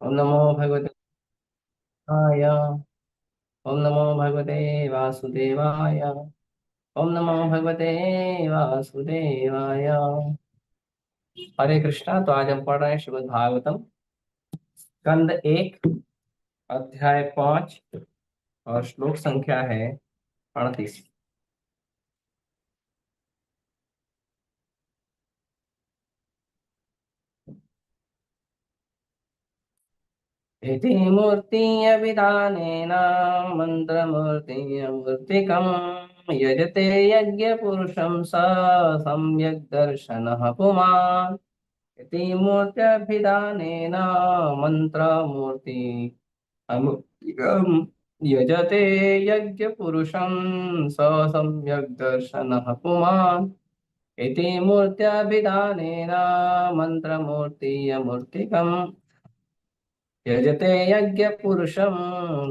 ओम नमो भगवते वाय। ओम नमो भगवते वासुदेवाय। ओम नमो भगवते वासुदेवाय। हरे कृष्णा। तो आज हम पढ़ रहे हैं श्रीमद् भागवतम स्कंद एक, अध्याय 5 और श्लोक संख्या है 38। इति मूर्तियविधानेन मन्त्रमूर्तियमूर्तिकम् यजते यज्ञपुरुषं स सम्यग् दर्शनः पुमान्। इति मूर्त्यभिधानेन मन्त्रमूर्ति अमुक्तिकम् यजते यज्ञपुरुषं स सम्यग् दर्शनः पुमान्। इति मूर्त्यभिधानेन मन्त्रमूर्तियमूर्तिकम् यजते यज्ञपुरुषं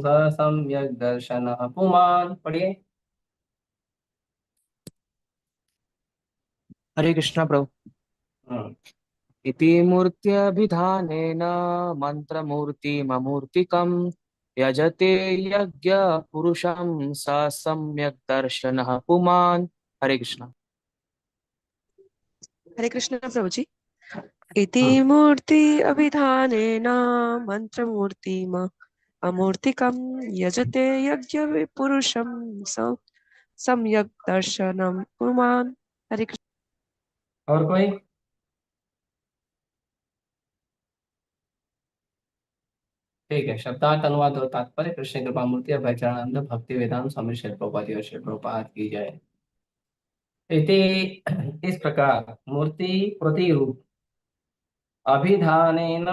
स सम्यग् दर्शनः पुमान्। पढ़िए। हरे कृष्ण प्रभु। हम्म। इति मूर्त्यभिधानेन मन्त्रमूर्तिममूर्तिकम् यजते यज्ञपुरुषं स सम्यक् दर्शनः पुमान्। हरे कृष्ण। हरे कृष्ण प्रभु जी। इति हम्म। मूर्ति अभिधानेन मंत्रमूर्तिम अमूर्तिकं यजते यज्ञ पुरुषं स सम्यक् दर्शनम पुमान्। हरे कृष्ण। और कोई? ठीक है। शब्दार्थ अनुवाद और तात्पर्य। कृष्ण कृपा मूर्ति अभयचरणानंद भक्ति वेदांत स्वामी श्री प्रभुपाद और श्री प्रभुपाद की जय। इति इस प्रकार मूर्ति प्रतिरूप अभिधानेन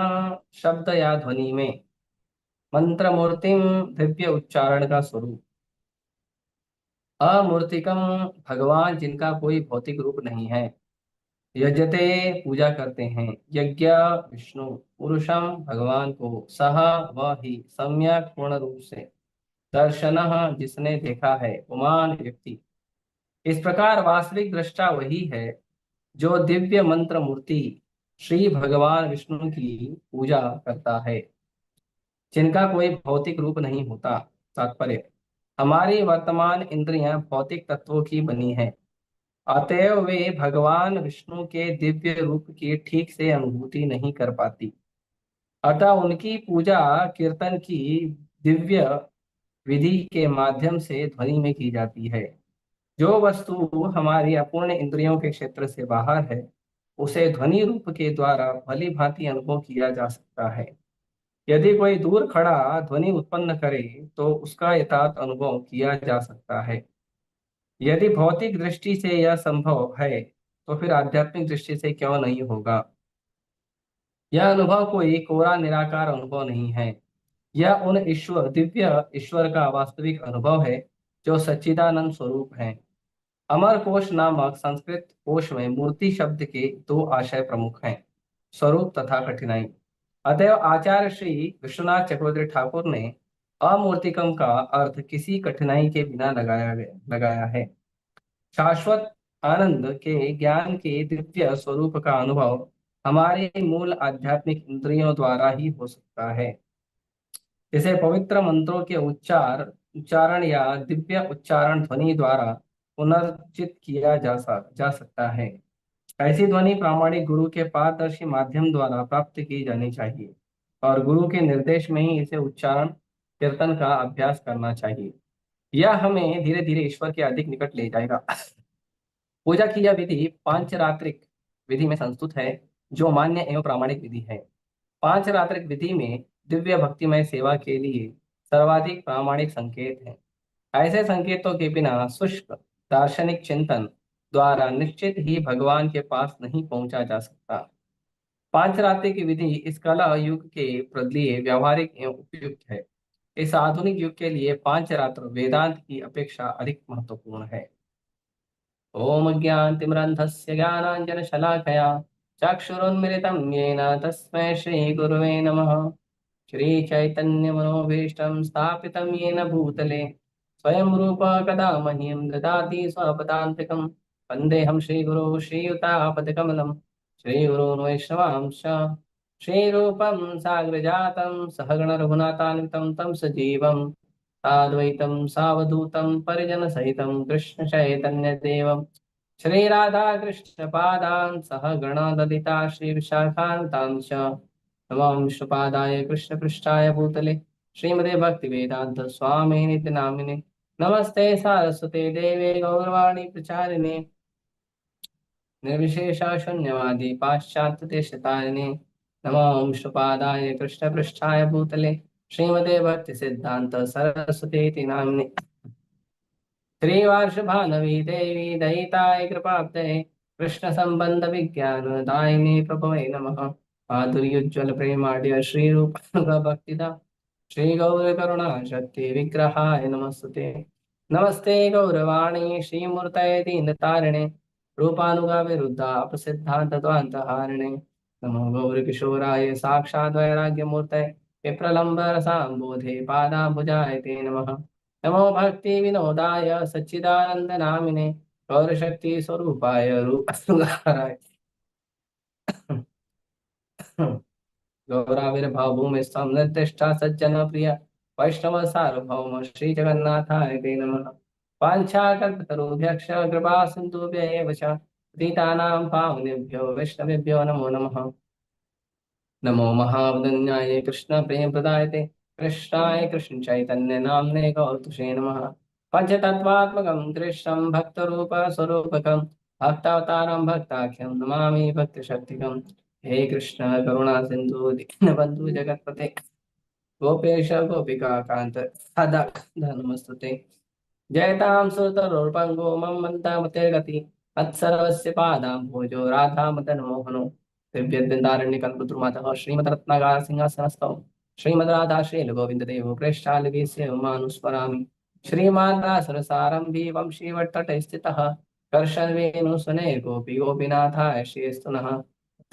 शब्द या ध्वनि में मंत्र मूर्तिम दिव्य उच्चारण का स्वरूप अमूर्तिकम भगवान जिनका कोई भौतिक रूप नहीं है यजते पूजा करते हैं यज्ञ विष्णु पुरुषम भगवान को सह वह ही सम्यक पूर्ण रूप से दर्शनः जिसने देखा है पुमान व्यक्ति। इस प्रकार वास्तविक दृष्टा वही है जो दिव्य मंत्र मूर्ति श्री भगवान विष्णु की पूजा करता है जिनका कोई भौतिक रूप नहीं होता। तात्पर्य। हमारी वर्तमान इंद्रियां भौतिक तत्वों की बनी है, अतएव वे भगवान विष्णु के दिव्य रूप की ठीक से अनुभूति नहीं कर पाती। अतः उनकी पूजा कीर्तन की दिव्य विधि के माध्यम से ध्वनि में की जाती है। जो वस्तु हमारी अपूर्ण इंद्रियों के क्षेत्र से बाहर है उसे ध्वनि रूप के द्वारा भली भांति अनुभव किया जा सकता है। यदि कोई दूर खड़ा ध्वनि उत्पन्न करे तो उसका यथार्थ अनुभव किया जा सकता है। यदि भौतिक दृष्टि से यह संभव है तो फिर आध्यात्मिक दृष्टि से क्यों नहीं होगा। यह अनुभव कोई कोरा निराकार अनुभव नहीं है। यह उन ईश्वर दिव्य ईश्वर का वास्तविक अनुभव है जो सच्चिदानंद स्वरूप है। अमर कोश नामक संस्कृत कोश में मूर्ति शब्द के दो आशय प्रमुख हैं, स्वरूप तथा कठिनाई। अतएव आचार्य श्री विश्वनाथ चक्रवर्ती ठाकुर ने अमूर्तिकम का अर्थ किसी कठिनाई के बिना लगाया है। शाश्वत आनंद के ज्ञान के दिव्य स्वरूप का अनुभव हमारे मूल आध्यात्मिक इंद्रियों द्वारा ही हो सकता है। इसे पवित्र मंत्रों के उच्चारण या दिव्य उच्चारण ध्वनि द्वारा पुनर्चित किया जा सकता है। ऐसी ध्वनि प्रामाणिक गुरु के पारदर्शी माध्यम द्वारा प्राप्त की जानी चाहिए और गुरु के निर्देश में ही इसे उच्चारण कीर्तन का अभ्यास करना चाहिए। यह हमें धीरे धीरे ईश्वर के अधिक निकट ले जाएगा। पूजा की यह विधि पांचरात्रिक विधि में संस्तुत है जो मान्य एवं प्रामाणिक विधि है। पांचरात्रिक विधि में दिव्य भक्तिमय सेवा के लिए सर्वाधिक प्रामाणिक संकेत हैं। ऐसे संकेतों के बिना शुष्क दार्शनिक चिंतन द्वारा निश्चित ही भगवान के पास नहीं पहुंचा जा सकता। पांचरात्रि की विधि इस कला युग के लिए व्यावहारिक एवं उपयुक्त है। इस आधुनिक युग के लिए पांचरात्र वेदांत की अपेक्षा अधिक महत्वपूर्ण है। ओम ज्ञानतिमिरन्धस्य ज्ञानाञ्जनशलाकया चक्षुरुन्मिलितं येन तस्मै श्रीगुरवे नमः। श्रीचैतन्यमनोभीष्टं स्थापितं येन भूतले स्वयं रूप कदा मह्यं ददाति स्वपदान्तिकं। वन्देऽहं श्रीगुरो श्रीयुतापदकमलं श्रीगुरून् वैष्णवांश्च श्रीरूपं साग्रजातं सहगण रघुनाथान्वितं तं सजीवं साद्वैतं सावधूतं परिजनसहितं कृष्ण चैतन्यदेवं श्रीराधा कृष्ण पादान् सह गण ललिता श्री विशाखान्तांश नमः विष्णुपादाय कृष्ण पृष्ठाय भूतले श्रीमते भक्ति वेदांत स्वामी नित्य नामिने नमस्ते सारस्वते देवे गौरवाणी प्रचारिणे निर्विशेषा शून्यवादी पाश्चात्य देशतारिणे नमः विष्णुपादाय कृष्ण पृष्ठाय भूतले श्रीमते भक्ति सिद्धांत सरस्वती नामिने श्रीवार्षभानवी देवी दयिताय कृपाब्धये कृष्ण संबंध विज्ञान दायिनी प्रभवे नमः माधुर्योज्वल प्रेमाढ्य श्री रूप भक्तिदा श्री गौर करुणा शक्ति विग्रहाय नमस्ते नमस्ते गौरवाणी श्रीमूर्तये दीनतारिणे रूपानुगा विरुद्धा प्रसिद्धांत द्वांतहारिणे नमो गौर किशोराय साक्षात् वैराग्यमूर्तये विप्रलम्ब रसाम्बोधे पादाम्बुजाय ते नमः नमो भक्ति विनोदाय सच्चिदानंद नामिने गौरशक्ति स्वरूपाय रूपाय गौराविर्भाव भूमि निर्दिष्टा सज्जन प्रिय वैष्णव सार्वभौम श्री जगन्नाथाय ते नमः वाञ्छाकल्पतरुभ्यश्च कृपा सिन्धुभ्य एव च पतितानां पावनेभ्यो वैष्णवेभ्यो नमो नमः नमो महावदन्याय कृष्ण प्रेम प्रदायते कृष्णाय कृष्ण चैतन्य नाम्ने गौतुषे नमः पंचतत्वात्मकं कृष्णं भक्तरूप स्वरूपकं भक्तावतारं भक्ताख्यं नमामि भक्तशक्तिकं हे कृष्ण करुणा सिंधु दीनबंधु जगत्पते गोपेश गोपिका कांत सदा नमस्तुते जयतां सुरतरुर्पङ्गो मम मन्दामतिर्गति तत्सर्वस्य पादां भोजो राधा मदन मोहनो दिव्यद्वन्द्वारण्यकल्पद्रुमतः श्रीमद्रत्नागार सिंहासनस्थौ श्रीमद्राधा श्रीलगोविन्ददेवो प्रेष्ठालगीस्य उमानुस्मरामि श्रीमान्दासरसारम्भी वंशीवट्टटे स्थितः कर्षणवेणुसुने गोपी गोपीनाथाय श्रीस्तु नः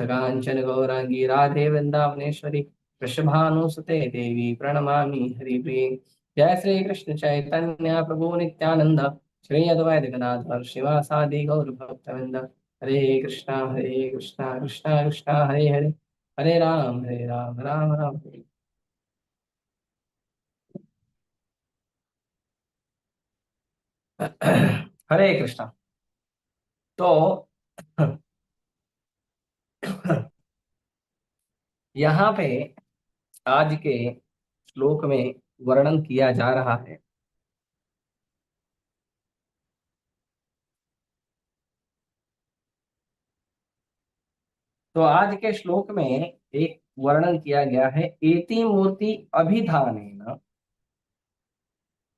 काञ्चन गौराङ्गी राधे वृन्दावनेश्वरी वृषभानुसुते देवी प्रणमामि हरिप्रिये जय श्री कृष्ण चैतन्य प्रभु नित्यानंद श्री अद्वैत गदाधर शिवासादि गौर भक्तवृंद हरे कृष्णा कृष्णा कृष्णा हरे हरे हरे राम राम राम हरे हरे कृष्णा। तो यहाँ पे आज के श्लोक में वर्णन किया जा रहा है तो आज के श्लोक में एक वर्णन किया गया है एति मूर्ति अभिधानेन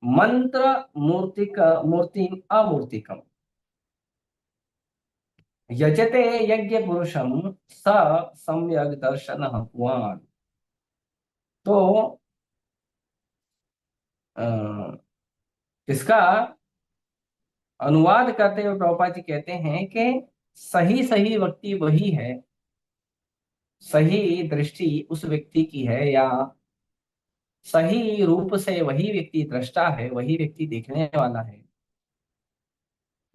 मंत्र मूर्ति अमूर्तिकम यजते यज्ञ पुरुषम स सम्यक दर्शन पुआन। तो इसका अनुवाद करते हुए प्रभुपाद जी कहते हैं कि सही सही व्यक्ति वही है, सही दृष्टि उस व्यक्ति की है या सही रूप से वही व्यक्ति दृष्टा है, वही व्यक्ति देखने वाला है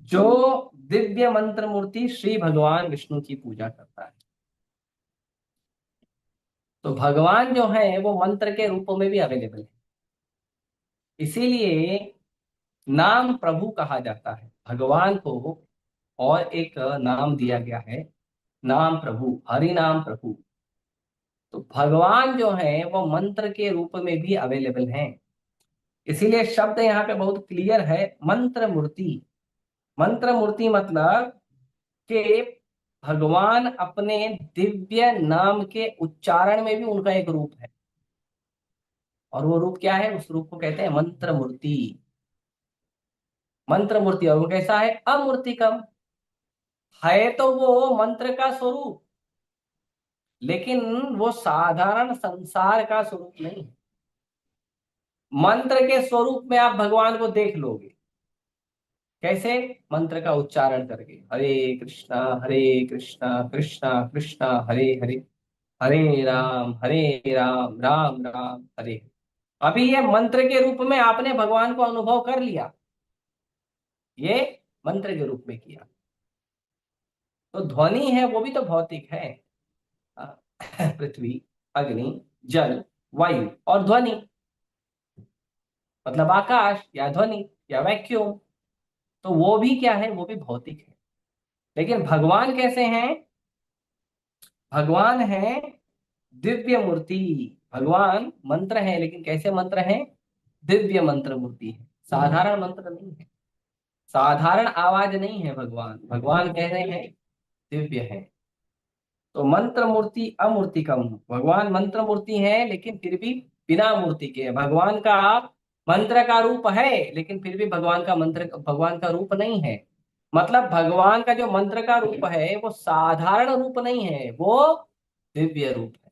जो दिव्य मंत्र मूर्ति श्री भगवान विष्णु की पूजा करता है। तो भगवान जो है वो मंत्र के रूपों में भी अवेलेबल है, इसीलिए नाम प्रभु कहा जाता है भगवान को। और एक नाम दिया गया है नाम प्रभु, हरि नाम प्रभु। तो भगवान जो है वो मंत्र के रूप में भी अवेलेबल हैं, इसीलिए शब्द यहाँ पे बहुत क्लियर है मंत्र मूर्ति। मंत्र मूर्ति मतलब कि भगवान अपने दिव्य नाम के उच्चारण में भी उनका एक रूप है, और वो रूप क्या है? उस रूप को कहते हैं मंत्र मूर्ति। मंत्र मूर्ति, और वो कैसा है? अमूर्तिकम है। तो वो मंत्र का स्वरूप, लेकिन वो साधारण संसार का स्वरूप नहीं है। मंत्र के स्वरूप में आप भगवान को देख लोगे। कैसे? मंत्र का उच्चारण करके हरे कृष्णा कृष्णा कृष्णा हरे हरे, हरे राम राम राम हरे हरे। अभी ये मंत्र के रूप में आपने भगवान को अनुभव कर लिया, ये मंत्र के रूप में किया। तो ध्वनि है वो भी तो भौतिक है, पृथ्वी, अग्नि, जल, वायु और ध्वनि, मतलब आकाश या ध्वनि या वैक्यूम। तो वो भी क्या है, वो भी भौतिक है। लेकिन भगवान कैसे हैं? भगवान है दिव्य मूर्ति। भगवान मंत्र है, लेकिन कैसे मंत्र है? दिव्य मंत्र मूर्ति है, साधारण मंत्र नहीं है, साधारण आवाज नहीं है। भगवान भगवान कैसे हैं? दिव्य है। तो मंत्र मूर्ति अमूर्तिकम, भगवान मंत्र मूर्ति है लेकिन फिर भी बिना मूर्ति के। भगवान का मंत्र का रूप है, लेकिन फिर भी भगवान का रूप नहीं है। मतलब भगवान का जो मंत्र का रूप है वो साधारण रूप नहीं है, वो दिव्य रूप है।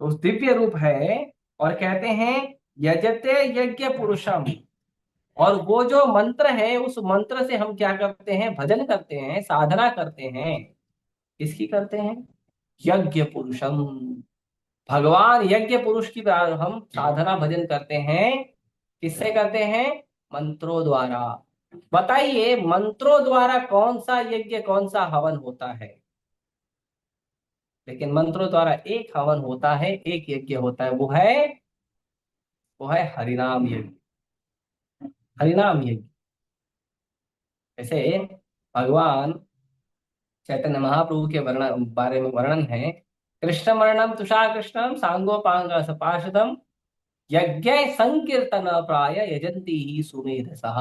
तो उस दिव्य रूप है। और कहते हैं यजते यज्ञ पुरुषम। और वो जो मंत्र है, उस मंत्र से हम क्या करते हैं? भजन करते हैं, साधना करते हैं। किसकी करते हैं? यज्ञ पुरुषम। भगवान यज्ञ पुरुष की हम साधना भजन करते हैं। किससे करते हैं? मंत्रों द्वारा। बताइए मंत्रों द्वारा कौन सा यज्ञ, कौन सा हवन होता है? लेकिन मंत्रों द्वारा एक हवन होता है, एक यज्ञ होता है, वो है हरिनाम यज्ञ। हरिनाम यज्ञ। जैसे भगवान चैतन्य महाप्रभु के बारे में वर्णन है। कृष्ण वर्णम तुषार कृष्णम सांगोपांग सपाशदम यज्ञ संकीर्तन प्राय यजंती ही सुमेधसः।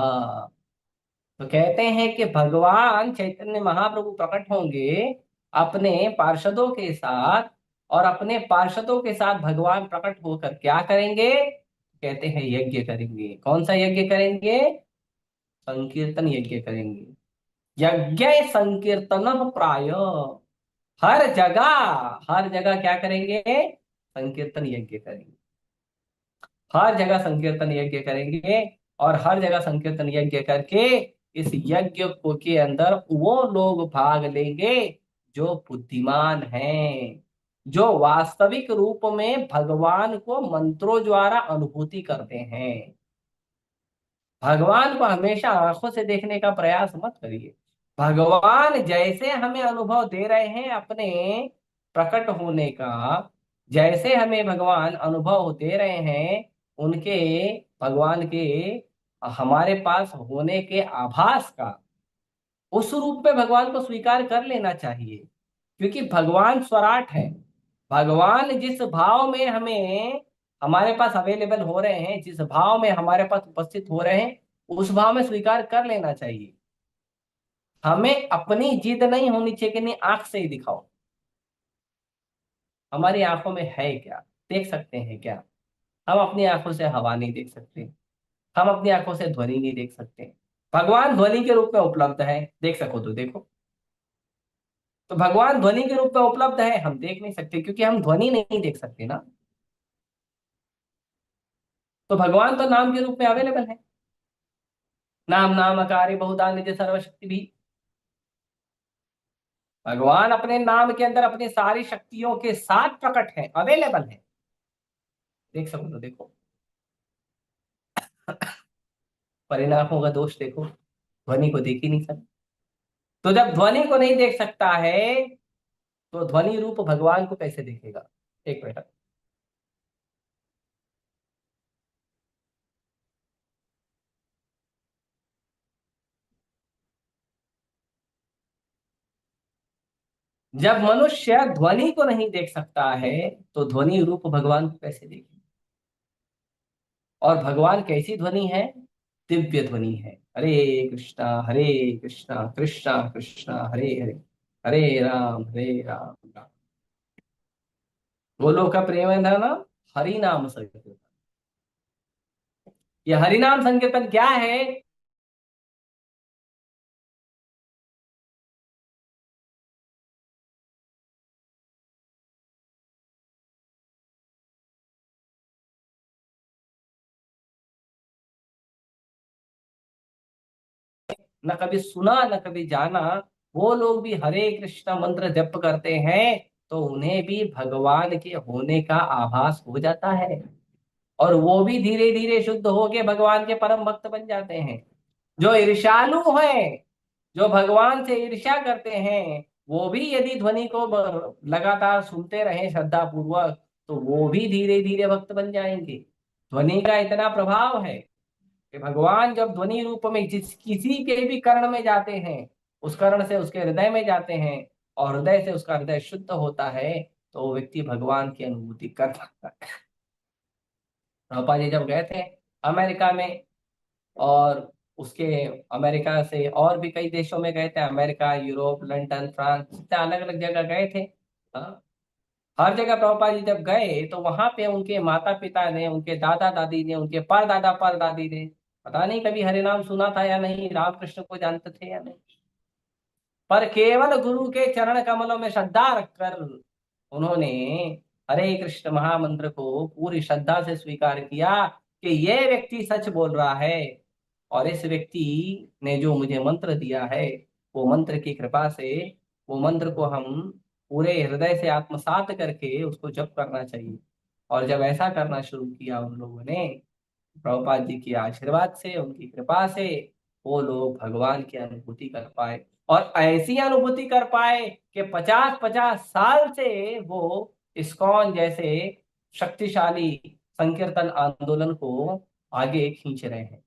तो कहते हैं कि भगवान चैतन्य महाप्रभु प्रकट होंगे अपने पार्षदों के साथ, और अपने पार्षदों के साथ भगवान प्रकट होकर क्या करेंगे? कहते हैं यज्ञ करेंगे। कौन सा यज्ञ करेंगे? संकीर्तन यज्ञ करेंगे। यज्ञ संकीर्तन प्राय, हर जगह क्या करेंगे? संकीर्तन यज्ञ करेंगे। हर जगह संकीर्तन यज्ञ करेंगे। और हर जगह संकीर्तन यज्ञ करके इस यज्ञ को के अंदर वो लोग भाग लेंगे जो बुद्धिमान हैं, जो वास्तविक रूप में भगवान को मंत्रों द्वारा अनुभूति करते हैं। भगवान को हमेशा आंखों से देखने का प्रयास मत करिए। भगवान जैसे हमें अनुभव दे रहे हैं अपने प्रकट होने का, जैसे हमें भगवान अनुभव दे रहे हैं उनके, भगवान के हमारे पास होने के आभास का, उस रूप में भगवान को स्वीकार कर लेना चाहिए। क्योंकि भगवान स्वराट है। भगवान जिस भाव में हमें हमारे पास अवेलेबल हो रहे हैं, जिस भाव में हमारे पास उपस्थित हो रहे हैं, उस भाव में स्वीकार कर लेना चाहिए। हमें अपनी जिद नहीं होनी चाहिए कि नहीं आंख से ही दिखाओ। हमारी आंखों में है क्या, देख सकते हैं क्या? हम अपनी आंखों से हवा नहीं देख सकते, हम अपनी आंखों से ध्वनि नहीं देख सकते। भगवान ध्वनि के रूप में उपलब्ध है, देख सको तो देखो। तो भगवान ध्वनि के रूप में उपलब्ध है, हम देख नहीं सकते क्योंकि हम ध्वनि नहीं देख सकते ना। तो भगवान तो नाम के रूप में अवेलेबल है। नाम नाम अकार्य बहुधा निज सर्वशक्ति भी। भगवान अपने नाम के अंदर अपनी सारी शक्तियों के साथ प्रकट है, अवेलेबल है। देख सको तो देखो। परिणामों का दोष देखो, ध्वनि को देख ही नहीं सकते। तो जब ध्वनि को नहीं देख सकता है तो ध्वनि रूप भगवान को कैसे देखेगा? एक मिनट। जब मनुष्य ध्वनि को नहीं देख सकता है तो ध्वनि रूप भगवान को कैसे देखेगा? और भगवान कैसी ध्वनि है? दिव्य ध्वनि है। हरे कृष्णा कृष्णा कृष्णा हरे हरे, हरे राम राम। गोलोक का प्रेम है ना, हरि नाम संकीर्तन। ये हरि नाम संकीर्तन क्या है? न कभी सुना न कभी जाना, वो लोग भी हरे कृष्णा मंत्र जप करते हैं तो उन्हें भी भगवान के होने का आभास हो जाता है। और वो भी धीरे धीरे शुद्ध होके भगवान के परम भक्त बन जाते हैं। जो ईर्ष्यालु हैं, जो भगवान से ईर्ष्या करते हैं, वो भी यदि ध्वनि को लगातार सुनते रहे श्रद्धा पूर्वक, तो वो भी धीरे धीरे भक्त बन जाएंगे। ध्वनि का इतना प्रभाव है कि भगवान जब ध्वनि रूप में जिस किसी के भी कर्ण में जाते हैं, उस कर्ण से उसके हृदय में जाते हैं, और हृदय से उसका हृदय शुद्ध होता है, तो वो व्यक्ति भगवान की अनुभूति कर सकता है। प्रभुपाद जी जब गए थे अमेरिका में, और उसके अमेरिका से और भी कई देशों में गए थे, अमेरिका, यूरोप, लंदन, फ्रांस, जितने अलग अलग जगह गए थे। हाँ, हर जगह प्रभुपाद जी जब गए तो वहां पे उनके माता पिता ने, उनके दादा दादी ने, उनके परदादा परदादी ने, पता नहीं कभी हरिनाम सुना था या नहीं, रामकृष्ण को जानते थे या नहीं, पर केवल गुरु के चरण कमलों में श्रद्धा रखकर उन्होंने हरे कृष्ण महामंत्र को पूरी श्रद्धा से स्वीकार किया कि ये व्यक्ति सच बोल रहा है, और इस व्यक्ति ने जो मुझे मंत्र दिया है, वो मंत्र की कृपा से, वो मंत्र को हम पूरे हृदय से आत्मसात करके उसको जप करना चाहिए। और जब ऐसा करना शुरू किया उन लोगों ने, प्रभुपाद जी की आशीर्वाद से, उनकी कृपा से, वो लोग भगवान की अनुभूति कर पाए, और ऐसी अनुभूति कर पाए कि 50-50 साल से वो इस्कॉन जैसे शक्तिशाली संकीर्तन आंदोलन को आगे खींच रहे हैं,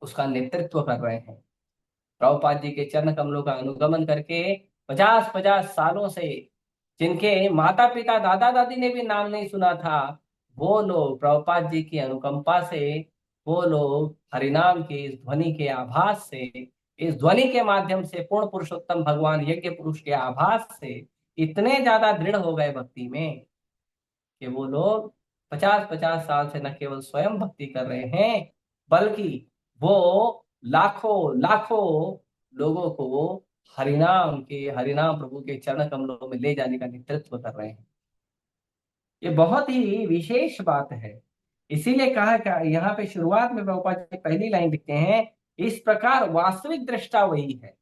उसका नेतृत्व कर रहे हैं। प्रभुपाद जी के चरण कमलों का अनुगमन करके 50-50 सालों से जिनके माता पिता दादा दादी ने भी नाम नहीं सुना था, वो लोग प्रभुपाद जी की अनुकंपा से, वो लोग हरिनाम के इस ध्वनि के आभास से, इस ध्वनि के माध्यम से पूर्ण पुरुषोत्तम भगवान यज्ञ पुरुष के आभास से इतने ज्यादा दृढ़ हो गए भक्ति में कि वो लोग 50-50 साल से न केवल स्वयं भक्ति कर रहे हैं, बल्कि वो लाखों लाखों लोगों को हरिनाम प्रभु के चरण कमलों में ले जाने का नेतृत्व कर रहे हैं। ये बहुत ही विशेष बात है। इसीलिए कहा क्या यहाँ पे शुरुआत में प्रभुपाद जी पहली लाइन लिखते हैं, इस प्रकार वास्तविक दृष्टा वही है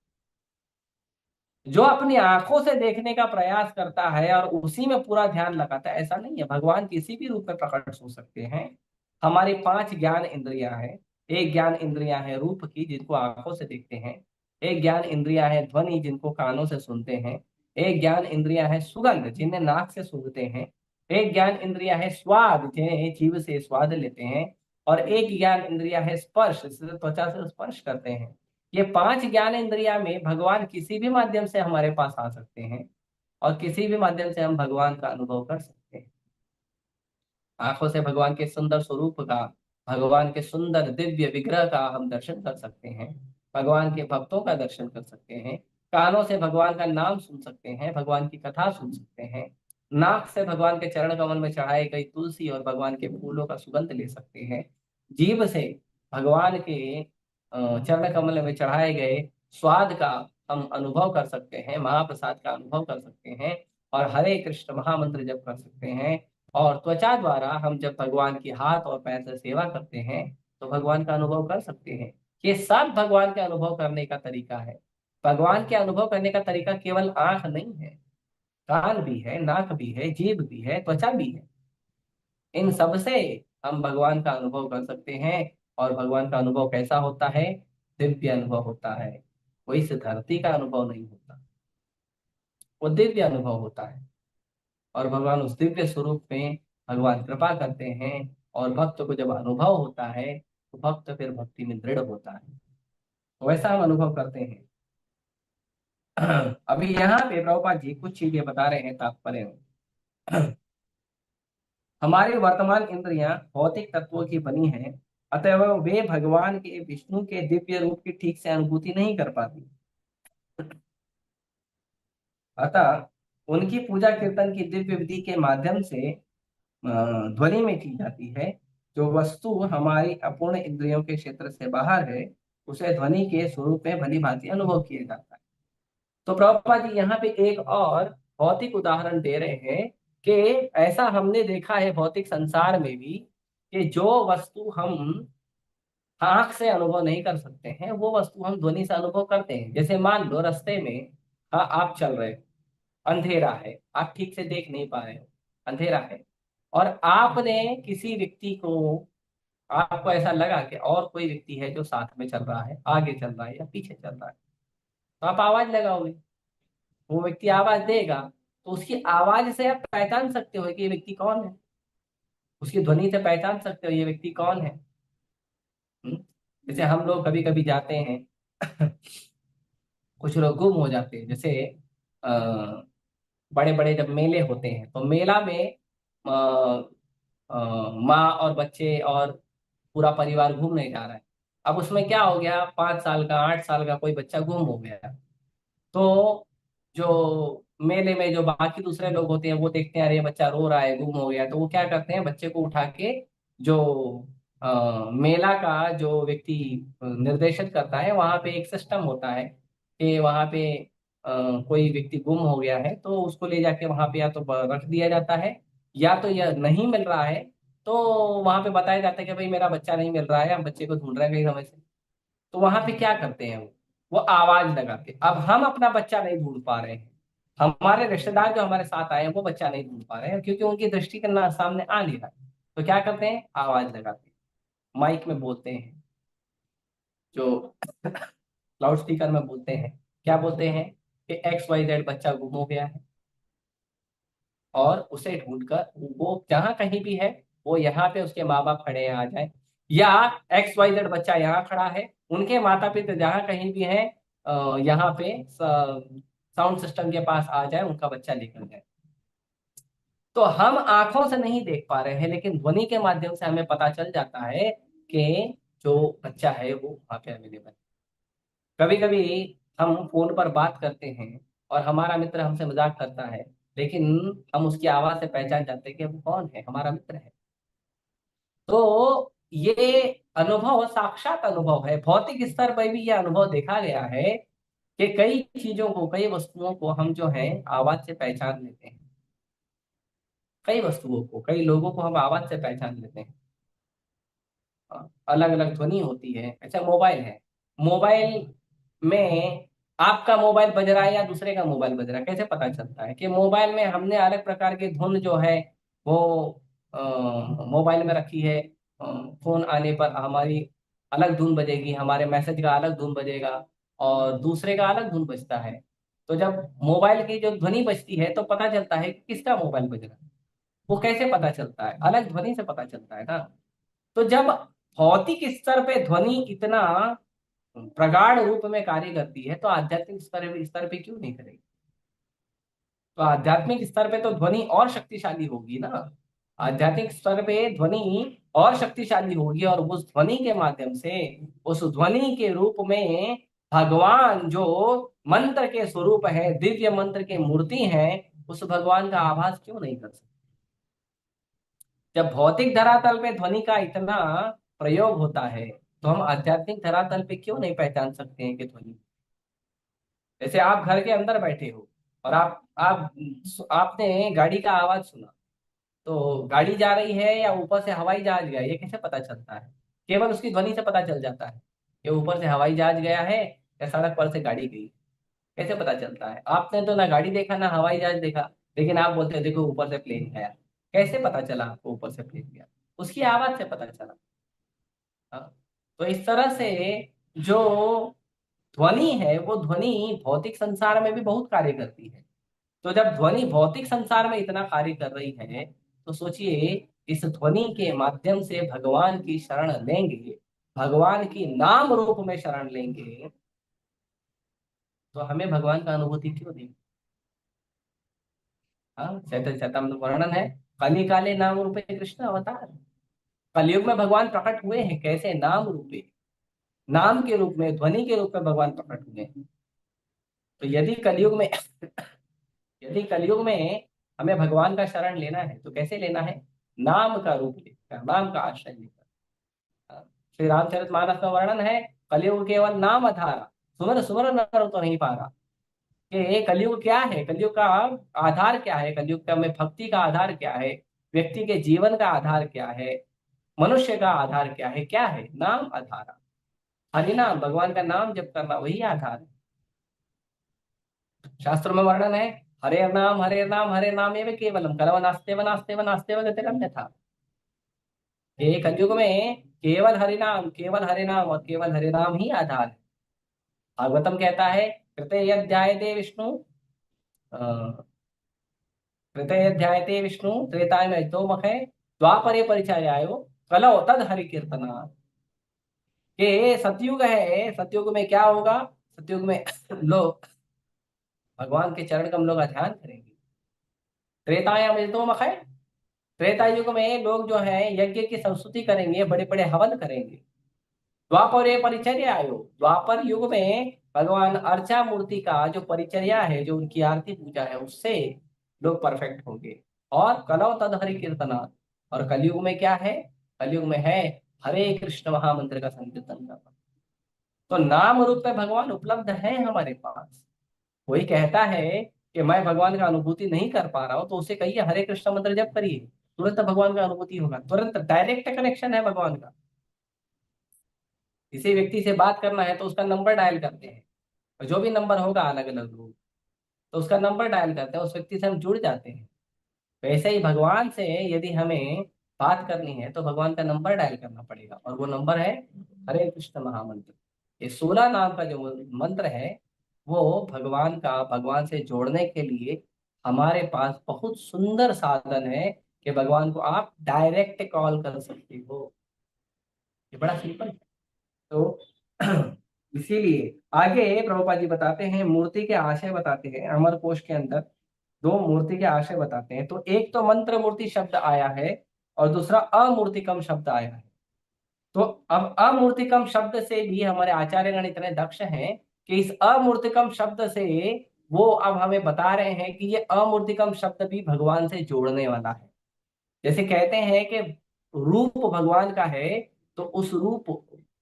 जो अपनी आंखों से देखने का प्रयास करता है और उसी में पूरा ध्यान लगाता है। ऐसा नहीं है, भगवान किसी भी रूप में प्रकट हो सकते हैं। हमारी 5 ज्ञान इंद्रियां हैं। एक ज्ञान इंद्रियां है रूप की, जिनको आंखों से देखते हैं। एक ज्ञान इंद्रियां है ध्वनि, जिनको कानों से सुनते हैं। एक ज्ञान इंद्रियां है सुगंध, जिन्हें नाक से सूंघते हैं। एक ज्ञान इंद्रिया है स्वाद, जिन्हें जीभ से स्वाद लेते हैं। और एक ज्ञान इंद्रिया है स्पर्श, जिसे त्वचा से स्पर्श करते हैं। ये 5 ज्ञान इंद्रिया में भगवान किसी भी माध्यम से हमारे पास आ सकते हैं, और किसी भी माध्यम से हम भगवान का अनुभव कर सकते हैं। आंखों से भगवान के सुंदर स्वरूप का, भगवान के सुंदर दिव्य विग्रह का हम दर्शन कर सकते हैं। भगवान के भक्तों का दर्शन कर सकते हैं। कानों से भगवान का नाम सुन सकते हैं, भगवान की कथा सुन सकते हैं। नाक से भगवान के चरण कमल में चढ़ाई गई तुलसी और भगवान के फूलों का सुगंध ले सकते हैं। जीभ से भगवान के चरण कमल में चढ़ाए गए स्वाद का हम अनुभव कर सकते हैं, महाप्रसाद का अनुभव कर सकते हैं, और हरे कृष्ण महामंत्र जप कर सकते हैं। और त्वचा द्वारा हम जब भगवान की हाथ और पैर से सेवा करते हैं, तो भगवान का अनुभव कर सकते हैं। ये सब भगवान के अनुभव करने का तरीका है। भगवान के अनुभव करने का तरीका केवल आंख नहीं है, कान भी है, नाक भी है, जीभ भी है, त्वचा भी है। इन सब से हम भगवान का अनुभव कर सकते हैं। और भगवान का अनुभव कैसा होता है? दिव्य अनुभव होता है। वो इस धरती का अनुभव नहीं होता, वो दिव्य अनुभव होता है। और भगवान उस दिव्य स्वरूप में भगवान कृपा करते हैं, और भक्त को जब अनुभव होता है तो भक्त फिर भक्ति में दृढ़ होता है। वैसा हम अनुभव करते हैं। अभी यहाँ पे प्रभुपाद जी कुछ चीजें बता रहे हैं तात्पर्य में। हमारी वर्तमान इंद्रियां भौतिक तत्वों की बनी हैं, अतः वे भगवान के, विष्णु के दिव्य रूप की ठीक से अनुभूति नहीं कर पाती। अतः उनकी पूजा कीर्तन की दिव्य विधि के माध्यम से ध्वनि में की जाती है। जो वस्तु हमारी अपूर्ण इंद्रियों के क्षेत्र से बाहर है, उसे ध्वनि के स्वरूप में भली भांति अनुभव किया जाता है। तो प्रभुपाद जी यहाँ पे एक और भौतिक उदाहरण दे रहे हैं कि ऐसा हमने देखा है भौतिक संसार में भी, कि जो वस्तु हम आंख से अनुभव नहीं कर सकते हैं, वो वस्तु हम ध्वनि से अनुभव करते हैं। जैसे मान लो रास्ते में, हाँ, आप चल रहे हो, अंधेरा है, आप ठीक से देख नहीं पा रहे हो, अंधेरा है, और आपने किसी व्यक्ति को, आपको ऐसा लगा कि और कोई व्यक्ति है जो साथ में चल रहा है, आगे चल रहा है या पीछे चल रहा है, तो आप आवाज लगाओगे। वो व्यक्ति आवाज देगा, तो उसकी आवाज से आप पहचान सकते हो कि ये व्यक्ति कौन है। उसकी ध्वनि से पहचान सकते हो ये व्यक्ति कौन है। हम्म? जैसे हम लोग कभी कभी जाते हैं कुछ लोग गुम हो जाते हैं। जैसे बड़े बड़े जब मेले होते हैं तो मेला में अ, माँ और बच्चे और पूरा परिवार घूमने जा रहा है। अब उसमें क्या हो गया, 5 साल का 8 साल का कोई बच्चा गुम हो गया। तो जो मेले में जो बाकी दूसरे लोग होते हैं वो देखते हैं, अरे ये बच्चा रो रहा है, गुम हो गया, तो वो क्या करते हैं, बच्चे को उठा के जो मेला का जो व्यक्ति निर्देशित करता है, वहां पे एक सिस्टम होता है कि वहां पे कोई व्यक्ति गुम हो गया है तो उसको ले जाके वहां पे या तो रख दिया जाता है, या तो यह नहीं मिल रहा है तो वहां पे बताया जाता है कि भाई मेरा बच्चा नहीं मिल रहा है, हम बच्चे को ढूंढ रहे हैं कहीं समय से। तो वहां पे क्या करते हैं वो आवाज लगाते। अब हम अपना बच्चा नहीं ढूंढ पा रहे हैं, हमारे रिश्तेदार जो हमारे साथ आए हैं वो बच्चा नहीं ढूंढ पा रहे हैं क्योंकि उनकी दृष्टि के ना सामने आ नहीं रहा है। तो क्या करते हैं, आवाज लगाते हैं, माइक में बोलते हैं, जो लाउड स्पीकर में बोलते हैं। क्या बोलते हैं कि XYZ बच्चा गुम हो गया है और उसे ढूंढकर वो जहां कहीं भी है वो यहाँ पे उसके माँ बाप खड़े हैं आ जाए, या XYZ बच्चा यहाँ खड़ा है, उनके माता पिता जहाँ कहीं भी हैं यहाँ पे साउंड सिस्टम के पास आ जाए, उनका बच्चा लेकर जाए। तो हम आंखों से नहीं देख पा रहे हैं लेकिन ध्वनि के माध्यम से हमें पता चल जाता है कि जो बच्चा है वो वहाँ पे अवेलेबल है। कभी कभी हम फोन पर बात करते हैं और हमारा मित्र हमसे मजाक करता है, लेकिन हम उसकी आवाज से पहचान जाते हैं कि वो कौन है, हमारा मित्र है। तो ये अनुभव साक्षात अनुभव है, भौतिक स्तर पर भी ये अनुभव देखा गया है कि कई चीजों को, कई वस्तुओं को हम जो है आवाज से पहचान लेते हैं। कई वस्तुओं को, कई लोगों को हम आवाज से पहचान लेते हैं। अलग अलग ध्वनि होती है। अच्छा, मोबाइल है, मोबाइल में आपका मोबाइल बज रहा है या दूसरे का मोबाइल बज रहा है, कैसे पता चलता है कि मोबाइल में हमने अलग प्रकार की धुन जो है वो मोबाइल में रखी है। फोन आने पर हमारी अलग धुन बजेगी, हमारे मैसेज का अलग धुन बजेगा और दूसरे का अलग धुन बजता है। तो जब मोबाइल की जो ध्वनि बजती है तो पता चलता है कि किसका मोबाइल बज रहा है। वो कैसे पता चलता है, अलग ध्वनि से पता चलता है ना। तो जब भौतिक स्तर पे ध्वनि इतना प्रगाढ़ रूप में कार्य करती है तो आध्यात्मिक स्तर पे क्यों नहीं करेगी। तो आध्यात्मिक स्तर पे तो ध्वनि और शक्तिशाली होगी ना। आध्यात्मिक स्तर पे ध्वनि और शक्तिशाली होगी और उस ध्वनि के माध्यम से, उस ध्वनि के रूप में भगवान जो मंत्र के स्वरूप है, दिव्य मंत्र के मूर्ति है, उस भगवान का आभास क्यों नहीं कर सकते। जब भौतिक धरातल पे ध्वनि का इतना प्रयोग होता है तो हम आध्यात्मिक धरातल पे क्यों नहीं पहचान सकते हैं कि ध्वनि। जैसे आप घर के अंदर बैठे हो और आपने गाड़ी का आवाज सुना, तो गाड़ी जा रही है या ऊपर से हवाई जहाज गया, ये कैसे पता चलता है। केवल उसकी ध्वनि से पता चल जाता है कि ऊपर से हवाई जहाज गया है या सड़क पर से गाड़ी गई। कैसे पता चलता है, आपने तो ना गाड़ी देखा ना हवाई जहाज देखा, लेकिन आप बोलते हो देखो ऊपर से प्लेन गया। कैसे पता चला आपको ऊपर से प्लेन गया, उसकी आवाज से पता चला। हाँ? तो इस तरह से जो ध्वनि है वो ध्वनि भौतिक संसार में भी बहुत कार्य करती है। तो जब ध्वनि भौतिक संसार में इतना कार्य कर रही है तो सोचिए, इस ध्वनि के माध्यम से भगवान की शरण लेंगे, भगवान की नाम रूप में शरण लेंगे, तो हमें भगवान का अनुभूति क्यों देंगे। हाँ, चैतन्य चैतन्य वर्णन है, कली काले नाम रूपे कृष्ण अवतार। कलयुग में भगवान प्रकट हुए हैं, कैसे, नाम रूपे, नाम के रूप में, ध्वनि के रूप में भगवान प्रकट हुए हैं। तो यदि कलयुग में हमें भगवान का शरण लेना है तो कैसे लेना है, नाम का रूप लेकर, नाम का आश्रय लेकर। हाँ, श्री रामचरितमानस में वर्णन है, कलयुग केवल नाम अधारा, सुमर सुमर नर तो नहीं पा रहा। कि कलयुग क्या है, कलयुग का आधार क्या है, कलयुग का में भक्ति का आधार क्या है, व्यक्ति के जीवन का आधार क्या है, मनुष्य का आधार क्या है, नाम आधार। हरिनाम, भगवान का नाम जप करना, वही आधार है। शास्त्र में वर्णन है, हरे नाम हरे नाम हरे नाम एवं केवलम करव नास्तेव नास्तेव नास्तेव गतिरन्य था। ये कलयुग में केवल हरिनाम, केवल हरिनाम और केवल हरिनाम ही आधार है। भागवतम कहता है, कृते यज्ञायते विष्णु त्रेतयध्यायते विष्णु त्रेताय मखे द्वापरे परिचर्यायो कलौ तद हरि कीर्तना। कि सतयुग है, सतयुग में क्या होगा? सतयुग में लोग भगवान के चरण कमलों का ध्यान करेंगे। त्रेतायाम तो मखे, त्रेता युग में लोग जो है यज्ञ की संस्तुति करेंगे, बड़े बड़े हवन करेंगे। द्वापर परिचर्या आयो, द्वापर युग में भगवान अर्चा मूर्ति का जो परिचर्या है, जो उनकी आरती पूजा है, उससे लोग परफेक्ट होंगे। और कलौ तद हरि कीर्तना। और कलयुग में क्या है? कलयुग में है हरे कृष्ण महामंत्र का संकीर्तन करना। तो नाम रूप में भगवान उपलब्ध है हमारे पास। कोई कहता है कि मैं भगवान का अनुभूति नहीं कर पा रहा हूं, तो उसे कहिए हरे कृष्ण मंत्र जप करिए, तुरंत भगवान का अनुभूति होगा, तुरंत डायरेक्ट कनेक्शन है भगवान का। किसी व्यक्ति से बात करना है तो उसका नंबर डायल करते हैं, और जो भी नंबर होगा अलग अलग लोग, तो उसका नंबर डायल करते हैं, उस व्यक्ति से हम जुड़ जाते हैं। वैसे ही भगवान से यदि हमें बात करनी है तो भगवान का नंबर डायल करना पड़ेगा, और वो नंबर है हरे कृष्ण महामंत्र। ये 16 नाम का जो मंत्र है, वो भगवान का, भगवान से जोड़ने के लिए हमारे पास बहुत सुंदर साधन है कि भगवान को आप डायरेक्ट कॉल कर सकते हो। ये बड़ा सिंपल है। तो इसीलिए आगे प्रभुपाद जी बताते हैं, मूर्ति के आशय बताते हैं, अमर कोश के अंदर दो मूर्ति के आशय बताते हैं। तो एक तो मंत्र मूर्ति शब्द आया है, और दूसरा अमूर्तिकम शब्द आया है। तो अब अमूर्तिकम शब्द से भी हमारे आचार्यगण इतने दक्ष हैं कि इस अमूर्तिकम शब्द से वो अब हमें बता रहे हैं कि ये अमूर्तिकम शब्द भी भगवान से जोड़ने वाला है। जैसे कहते हैं कि रूप भगवान का है, तो उस रूप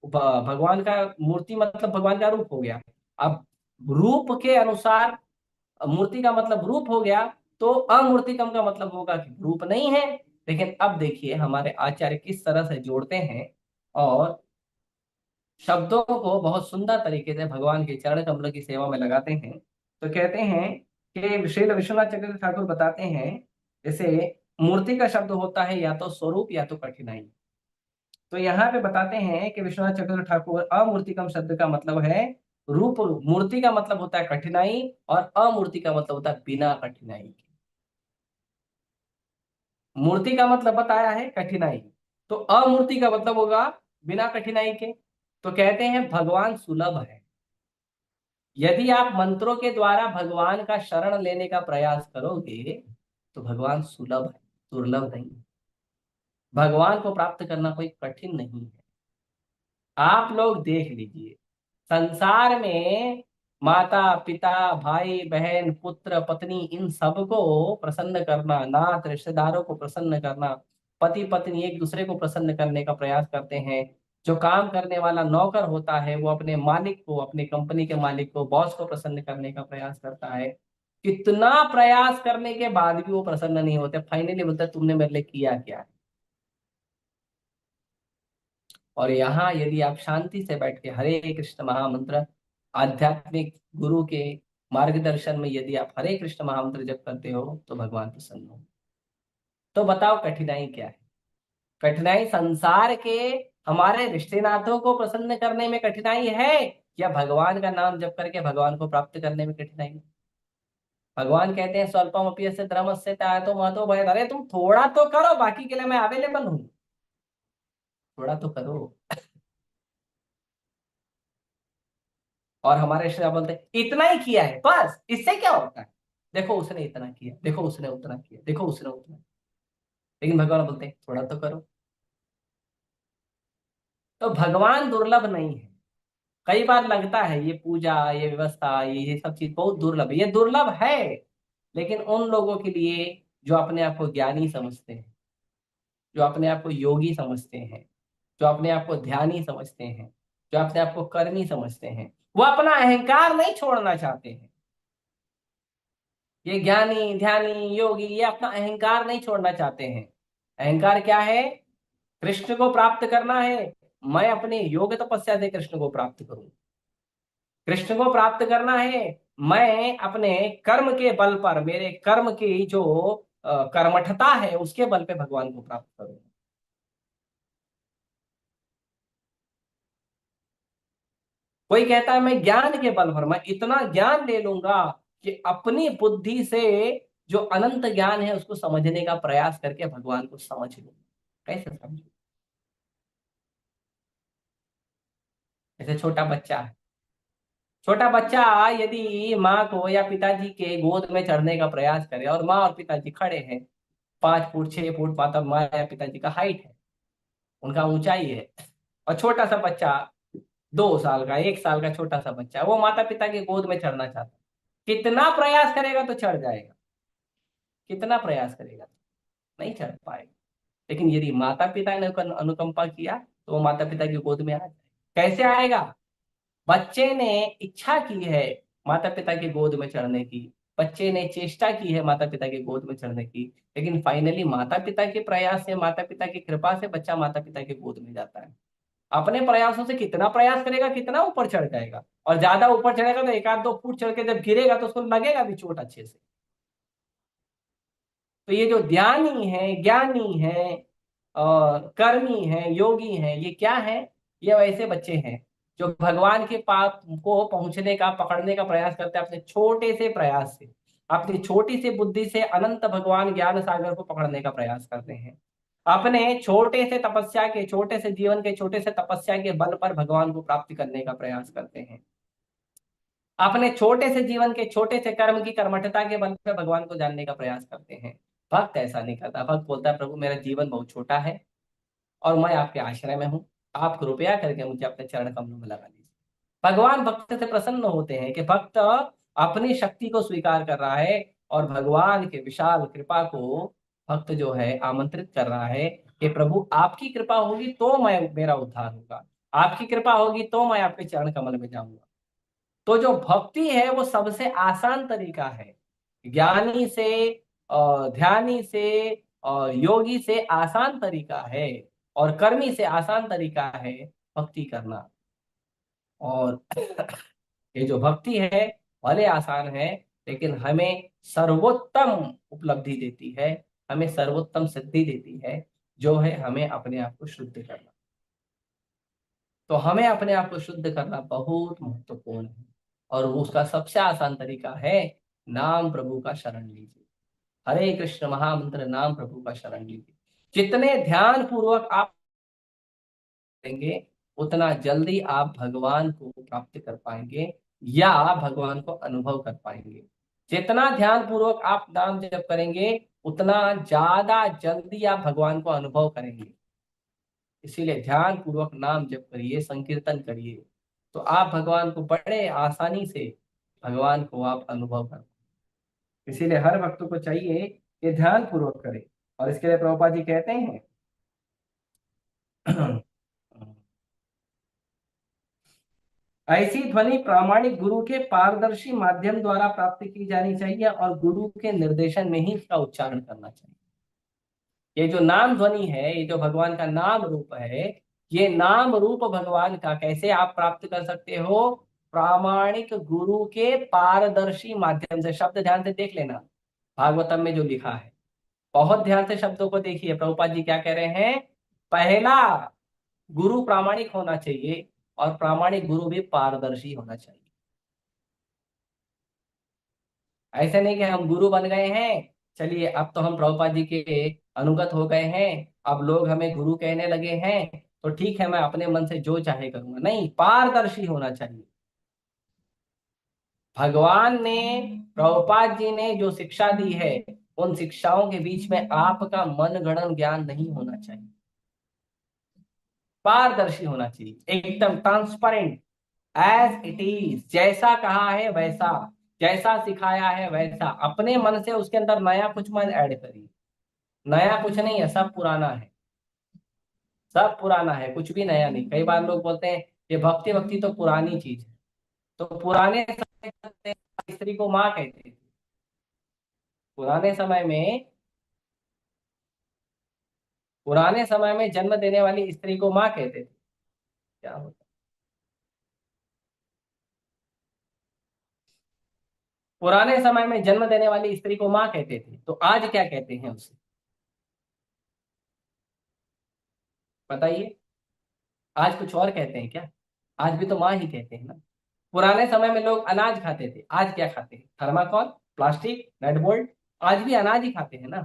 भगवान का, मूर्ति मतलब भगवान का रूप हो गया। अब रूप के अनुसार मूर्ति का मतलब रूप हो गया, तो अमूर्तिकम का मतलब होगा कि रूप नहीं है। लेकिन अब देखिए हमारे आचार्य किस तरह से जोड़ते हैं, और शब्दों को बहुत सुंदर तरीके से भगवान के चरण कमल की सेवा में लगाते हैं। तो कहते हैं कि श्रील विश्वनाथ चक्रवर्ती ठाकुर बताते हैं, जैसे मूर्ति का शब्द होता है या तो स्वरूप या तो कठिनाई। तो यहाँ पे बताते हैं कि विश्वनाथ चक्रवर्ती ठाकुर अमूर्तिकम शब्द का मतलब है रूप। मूर्ति का मतलब होता है कठिनाई, और अमूर्ति का मतलब होता है बिना कठिनाई के। मूर्ति का मतलब बताया है कठिनाई, तो अमूर्ति का मतलब होगा बिना कठिनाई के। तो कहते हैं भगवान सुलभ है। यदि आप मंत्रों के द्वारा भगवान का शरण लेने का प्रयास करोगे तो भगवान सुलभ है, दुर्लभ नहीं। भगवान को प्राप्त करना कोई कठिन नहीं है। आप लोग देख लीजिए, संसार में माता पिता भाई बहन पुत्र पत्नी इन सबको प्रसन्न करना, नात रिश्तेदारों को प्रसन्न करना, पति पत्नी एक दूसरे को प्रसन्न करने का प्रयास करते हैं। जो काम करने वाला नौकर होता है वो अपने मालिक को, अपने कंपनी के मालिक को, बॉस को प्रसन्न करने का प्रयास करता है। कितना प्रयास करने के बाद भी वो प्रसन्न नहीं होते, फाइनली बोलते तुमने मेरे लिए किया क्या। और यहाँ यदि आप शांति से बैठ के हरे कृष्ण महामंत्र, आध्यात्मिक गुरु के मार्गदर्शन में यदि आप हरे कृष्ण महामंत्र जप करते हो तो भगवान प्रसन्न हो। तो बताओ कठिनाई क्या है? कठिनाई संसार के हमारे रिश्ते नातों को प्रसन्न करने में कठिनाई है, या भगवान का नाम जप करके भगवान को प्राप्त करने में कठिनाई है? भगवान कहते हैं स्वल्पम अपि धर्मस्य तो महतो भय। अरे तुम थोड़ा तो करो, बाकी के लिए मैं अवेलेबल हूँ, थोड़ा तो करो। और हमारे रिश्तेदार बोलते हैं इतना ही किया है बस, इससे क्या होता है, देखो उसने इतना किया, देखो उसने उतना किया, देखो उसने उतना। लेकिन भगवान बोलते हैं थोड़ा तो करो। तो भगवान दुर्लभ नहीं है। कई बार लगता है ये पूजा, ये व्यवस्था, ये सब चीज बहुत दुर्लभ है। ये दुर्लभ है लेकिन उन लोगों के लिए जो अपने आप को ज्ञानी समझते हैं, जो अपने आप को योगी समझते हैं, जो अपने आप को ध्यानी समझते हैं, जो अपने आप को कर्मी समझते हैं, वो अपना अहंकार नहीं छोड़ना चाहते हैं। ये ज्ञानी ध्यानी योगी ये अपना अहंकार नहीं छोड़ना चाहते हैं। अहंकार क्या है? कृष्ण को प्राप्त करना है, मैं अपनी योग तपस्या से कृष्ण को प्राप्त करूं। कृष्ण को प्राप्त करना है, मैं अपने कर्म के बल पर, मेरे कर्म की जो कर्मठता है उसके बल पे भगवान को प्राप्त करूं। कोई कहता है मैं ज्ञान के बल पर, मैं इतना ज्ञान ले लूंगा कि अपनी बुद्धि से जो अनंत ज्ञान है उसको समझने का प्रयास करके भगवान को समझ लो। कैसे समझो? जैसे छोटा बच्चा है, छोटा बच्चा यदि माँ को या पिताजी के गोद में चढ़ने का प्रयास करे और माँ और पिताजी खड़े हैं, 5 फुट 6 फुट मतलब माँ या पिताजी का हाइट है, उनका ऊंचाई है, और छोटा सा बच्चा 2 साल का 1 साल का छोटा सा बच्चा वो माता पिता के गोद में चढ़ना चाहता है, कितना प्रयास करेगा तो चढ़ जाएगा, कितना प्रयास करेगा नहीं चढ़ पाएगा। लेकिन यदि माता पिता ने अनुकंपा किया तो वो माता पिता की गोद में आ जाए। कैसे आएगा? बच्चे ने इच्छा की है माता पिता की गोद में चढ़ने की, बच्चे ने चेष्टा की है माता पिता की गोद में चढ़ने की, लेकिन फाइनली माता पिता के प्रयास से, माता पिता की कृपा से बच्चा माता पिता के गोद में जाता है। अपने प्रयासों से कितना प्रयास करेगा कितना ऊपर चढ़ जाएगा, और ज्यादा ऊपर चढ़ेगा तो 1 आध 2 फुट चढ़ के जब गिरेगा तो उसको लगेगा भी चोट अच्छे से। तो ये जो ध्यानी है, ज्ञानी है और कर्मी है, योगी है, ये क्या है? ये वैसे बच्चे हैं जो भगवान के पाप को पहुंचने का, पकड़ने का प्रयास करते हैं अपने छोटे से प्रयास से, अपनी छोटी सी बुद्धि से अनंत भगवान ज्ञान सागर को पकड़ने का प्रयास करते हैं। अपने छोटे से तपस्या के, छोटे से जीवन के, छोटे से तपस्या के बल पर भगवान को प्राप्त करने का प्रयास करते हैं। अपने छोटे से जीवन के, छोटे से कर्म की कर्मठता के बल पर भगवान को जानने का प्रयास करते हैं। भक्त ऐसा नहीं करता। भक्त बोलता है प्रभु मेरा जीवन बहुत छोटा है और मैं आपके आश्रय में हूँ, आप कृपया करके मुझे अपने चरण कमलों में लगा लीजिए। भगवान भक्त से प्रसन्न होते हैं कि भक्त अपनी शक्ति को स्वीकार कर रहा है और भगवान के विशाल कृपा को भक्त जो है आमंत्रित कर रहा है कि प्रभु आपकी कृपा होगी तो मैं, मेरा उद्धार होगा, आपकी कृपा होगी तो मैं आपके चरण कमल में जाऊंगा। तो जो भक्ति है वो सबसे आसान तरीका है, ज्ञानी से और ध्यानी से और योगी से आसान तरीका है, और कर्मी से आसान तरीका है भक्ति करना। और ये जो भक्ति है भले आसान है, लेकिन हमें सर्वोत्तम उपलब्धि देती है, हमें सर्वोत्तम सिद्धि देती है, जो है हमें अपने आप को शुद्ध करना। तो हमें अपने आप को शुद्ध करना बहुत महत्वपूर्ण है, और वो उसका सबसे आसान तरीका है नाम प्रभु का शरण लीजिए। हरे कृष्ण महामंत्र नाम प्रभु का शरण लीजिए। जितने ध्यान पूर्वक आप करेंगे उतना जल्दी आप भगवान को प्राप्त कर पाएंगे या भगवान को अनुभव कर पाएंगे। जितना ध्यान पूर्वक आप नाम जप करेंगे उतना ज्यादा जल्दी आप भगवान को अनुभव करेंगे। इसीलिए ध्यान पूर्वक नाम जप करिए, संकीर्तन करिए, तो आप भगवान को बड़े आसानी से भगवान को आप अनुभव कर। इसीलिए हर भक्त को चाहिए कि ध्यान पूर्वक करे। और इसके लिए प्रभुपाद जी कहते हैं ऐसी ध्वनि प्रामाणिक गुरु के पारदर्शी माध्यम द्वारा प्राप्त की जानी चाहिए और गुरु के निर्देशन में ही इसका उच्चारण करना चाहिए। ये जो नाम ध्वनि है, ये जो भगवान का नाम रूप है, ये नाम रूप भगवान का कैसे आप प्राप्त कर सकते हो? प्रामाणिक गुरु के पारदर्शी माध्यम से। शब्द ध्यान से देख लेना, भागवतम में जो लिखा है, बहुत ध्यान से शब्दों को देखिए। प्रभुपाद जी क्या कह रहे हैं? पहला, गुरु प्रामाणिक होना चाहिए और प्रामाणिक गुरु भी पारदर्शी होना चाहिए। ऐसे नहीं कि हम गुरु बन गए हैं, चलिए अब तो हम प्रभुपाद जी के अनुगत हो गए हैं, अब लोग हमें गुरु कहने लगे हैं तो ठीक है मैं अपने मन से जो चाहे करूंगा। नहीं, पारदर्शी होना चाहिए। भगवान ने, प्रभुपाद जी ने जो शिक्षा दी है, उन शिक्षाओं के बीच में आपका मन गणन ज्ञान नहीं होना चाहिए। पारदर्शी होना चाहिए, एकदम ट्रांसपेरेंट, एज इट इज, जैसा कहा है वैसा, जैसा सिखाया है वैसा। अपने मन से उसके अंदर नया कुछ मत ऐड करिए। नया कुछ नहीं है, सब पुराना है, सब पुराना है, कुछ भी नया नहीं। कई बार लोग बोलते हैं ये भक्ति भक्ति तो पुरानी चीज है। तो पुराने समय में स्त्री को माँ कहते थे। पुराने समय में, पुराने समय में जन्म देने वाली स्त्री को माँ कहते थे। क्या होता? पुराने समय में जन्म देने वाली स्त्री को माँ कहते थे, तो आज क्या कहते हैं उसे? बताइए, आज कुछ और कहते हैं क्या? आज भी तो माँ ही कहते हैं ना। पुराने समय में लोग अनाज खाते थे, आज क्या खाते हैं? Thermocol, plastic, nut bolt. आज भी अनाज ही खाते हैं ना।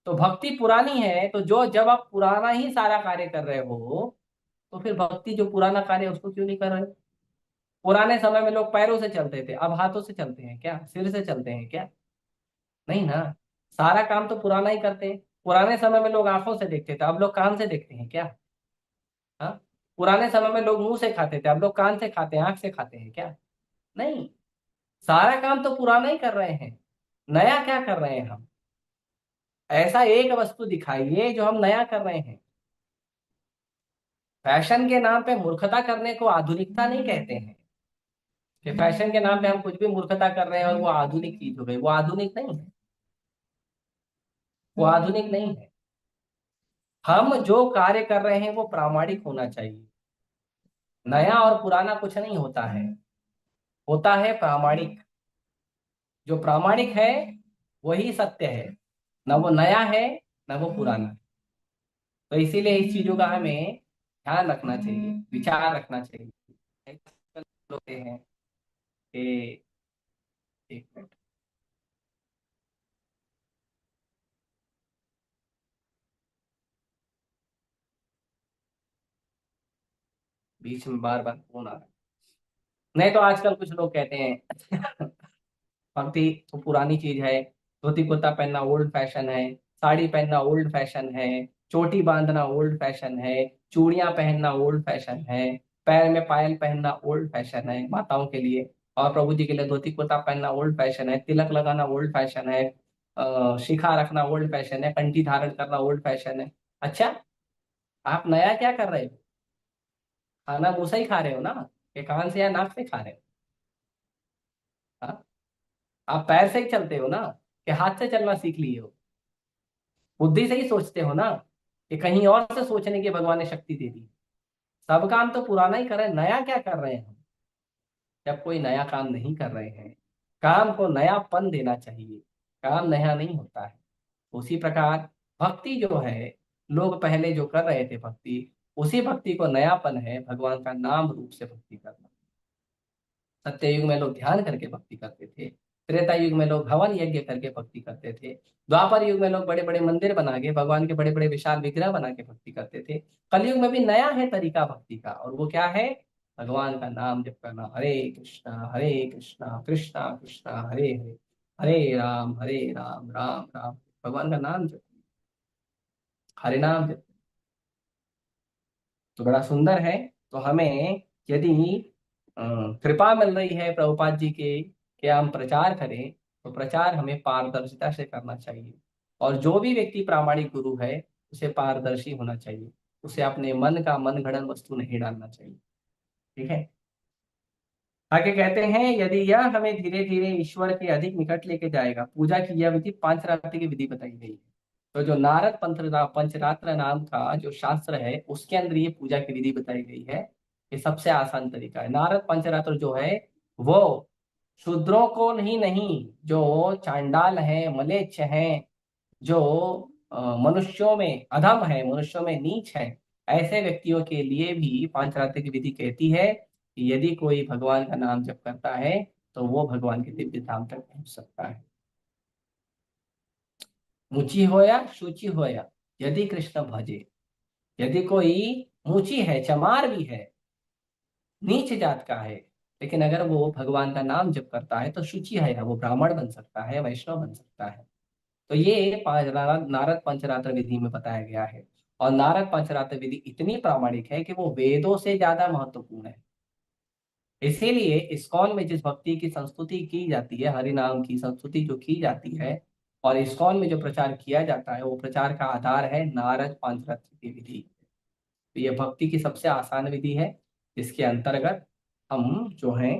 तो भक्ति पुरानी है, तो जो जब आप पुराना ही सारा कार्य कर रहे हो, तो फिर भक्ति जो पुराना कार्य है उसको क्यों नहीं कर रहे? पुराने समय में लोग पैरों से चलते थे, अब हाथों से चलते हैं क्या? सिर से चलते हैं क्या? नहीं ना। सारा काम तो पुराना ही करते हैं। पुराने समय में लोग आंखों से देखते थे, अब लोग कान से देखते हैं क्या? हाँ। पुराने समय में लोग मुंह से खाते थे, अब लोग कान से खाते हैं, आंख से खाते हैं क्या? नहीं। सारा काम तो पुराना ही कर रहे हैं। नया क्या कर रहे हैं हम? ऐसा एक वस्तु दिखाइए जो हम नया कर रहे हैं। फैशन के नाम पे मूर्खता करने को आधुनिकता नहीं कहते हैं। कि फैशन के नाम पे हम कुछ भी मूर्खता कर रहे हैं और वो आधुनिक चीज हो गई, वो आधुनिक नहीं है। वो आधुनिक नहीं है। हम जो कार्य कर रहे हैं वो प्रामाणिक होना चाहिए। नया और पुराना कुछ नहीं होता है, होता है प्रामाणिक। जो प्रामाणिक है वही सत्य है, न वो नया है न वो पुराना है। तो इसीलिए इस चीजों का हमें ध्यान रखना चाहिए, विचार रखना चाहिए। होते हैं कि एक मिनट, बीच में बार बार फोन आ रहा है। नहीं तो आजकल कुछ लोग कहते हैं भक्ति तो पुरानी चीज है, धोती कुर्ता पहनना ओल्ड फैशन है, साड़ी पहनना ओल्ड फैशन है, चोटी बांधना ओल्ड फैशन है, चूड़ियां पहनना ओल्ड फैशन है, पैर में पायल पहनना ओल्ड फैशन है माताओं के लिए, और प्रभु जी के लिए धोती कुर्ता पहनना ओल्ड फैशन है, तिलक लगाना ओल्ड फैशन है, शिखा रखना ओल्ड फैशन है, कंठी धारण करना ओल्ड फैशन है। अच्छा, आप नया क्या कर रहे हो? खाना मुंह से ही खा रहे हो ना, कि कान से या नाक से खा रहे हो? हाँ? आप पैर से ही चलते हो ना, कि हाथ से चलना सीख लिए हो? बुद्धि से ही सोचते हो ना, कि कहीं और से सोचने की भगवान ने शक्ति दे दी? सब काम तो पुराना ही कर रहे हैं, नया क्या कर रहे हैं हम? जब कोई नया काम नहीं कर रहे हैं, काम को नयापन देना चाहिए। काम नया नहीं होता है। उसी प्रकार भक्ति जो है, लोग पहले जो कर रहे थे भक्ति, उसी भक्ति को नयापन है भगवान का नाम रूप से भक्ति करना। सत्य युग में लोग ध्यान करके भक्ति करते थे, त्रेता युग में लोग हवन यज्ञ करके भक्ति करते थे, द्वापर युग में लोग बड़े बड़े मंदिर बना के भगवान के बड़े बड़े विशाल विग्रह बना के भक्ति करते थे। कलयुग में भी नया है तरीका भक्ति का, और वो क्या है? भगवान का नाम जप करना। हरे कृष्णा कृष्णा कृष्णा हरे हरे, हरे राम राम राम। भगवान का नाम जप, हरे नाम जप, तो बड़ा सुंदर है। तो हमें यदि अ, कृपा मिल रही है प्रभुपाद जी के कि हम प्रचार करें, तो प्रचार हमें पारदर्शिता से करना चाहिए। और जो भी व्यक्ति प्रामाणिक गुरु है, उसे पारदर्शी होना चाहिए। उसे अपने मन का मन गढ़ंत वस्तु नहीं डालना चाहिए। ठीक है। आगे कहते हैं, यदि यह हमें धीरे धीरे ईश्वर के अधिक निकट लेके जाएगा। पूजा की यह विधि पांचरात्रि की विधि बताई गई है। तो जो नारद पंचरात्र नाम का जो शास्त्र है, उसके अंदर ये पूजा की विधि बताई गई है। ये सबसे आसान तरीका है। नारद पंचरात्र जो है वो शूद्रों को नहीं, जो चांडाल हैं, मलेच्छ हैं, जो मनुष्यों में अधम है, मनुष्यों में नीच है, ऐसे व्यक्तियों के लिए भी पांचरात्रि की विधि कहती है कि यदि कोई भगवान का नाम जप करता है, तो वो भगवान के दिव्य धाम तक पहुंच सकता है। मुची हो या शुचि हो या, यदि कृष्ण भजे। यदि कोई मुची है, चमार भी है, नीच जात का है, लेकिन अगर वो भगवान का नाम जप करता है तो शुचि है, वो ब्राह्मण बन सकता है, वैष्णव बन सकता है। तो ये पांच नारद पंचरात्र विधि में बताया गया है। और नारद पंचरात्र विधि इतनी प्रामाणिक है कि वो वेदों से ज्यादा महत्वपूर्ण है। इसीलिए इस्कॉन में जिस भक्ति की संस्तुति की जाती है, हरि नाम की संस्तुति जो की जाती है, और इस्कॉन में जो प्रचार किया जाता है, वो प्रचार का आधार है नारद पंचरात्र की विधि। तो ये भक्ति की सबसे आसान विधि है, जिसके अंतर्गत हम जो है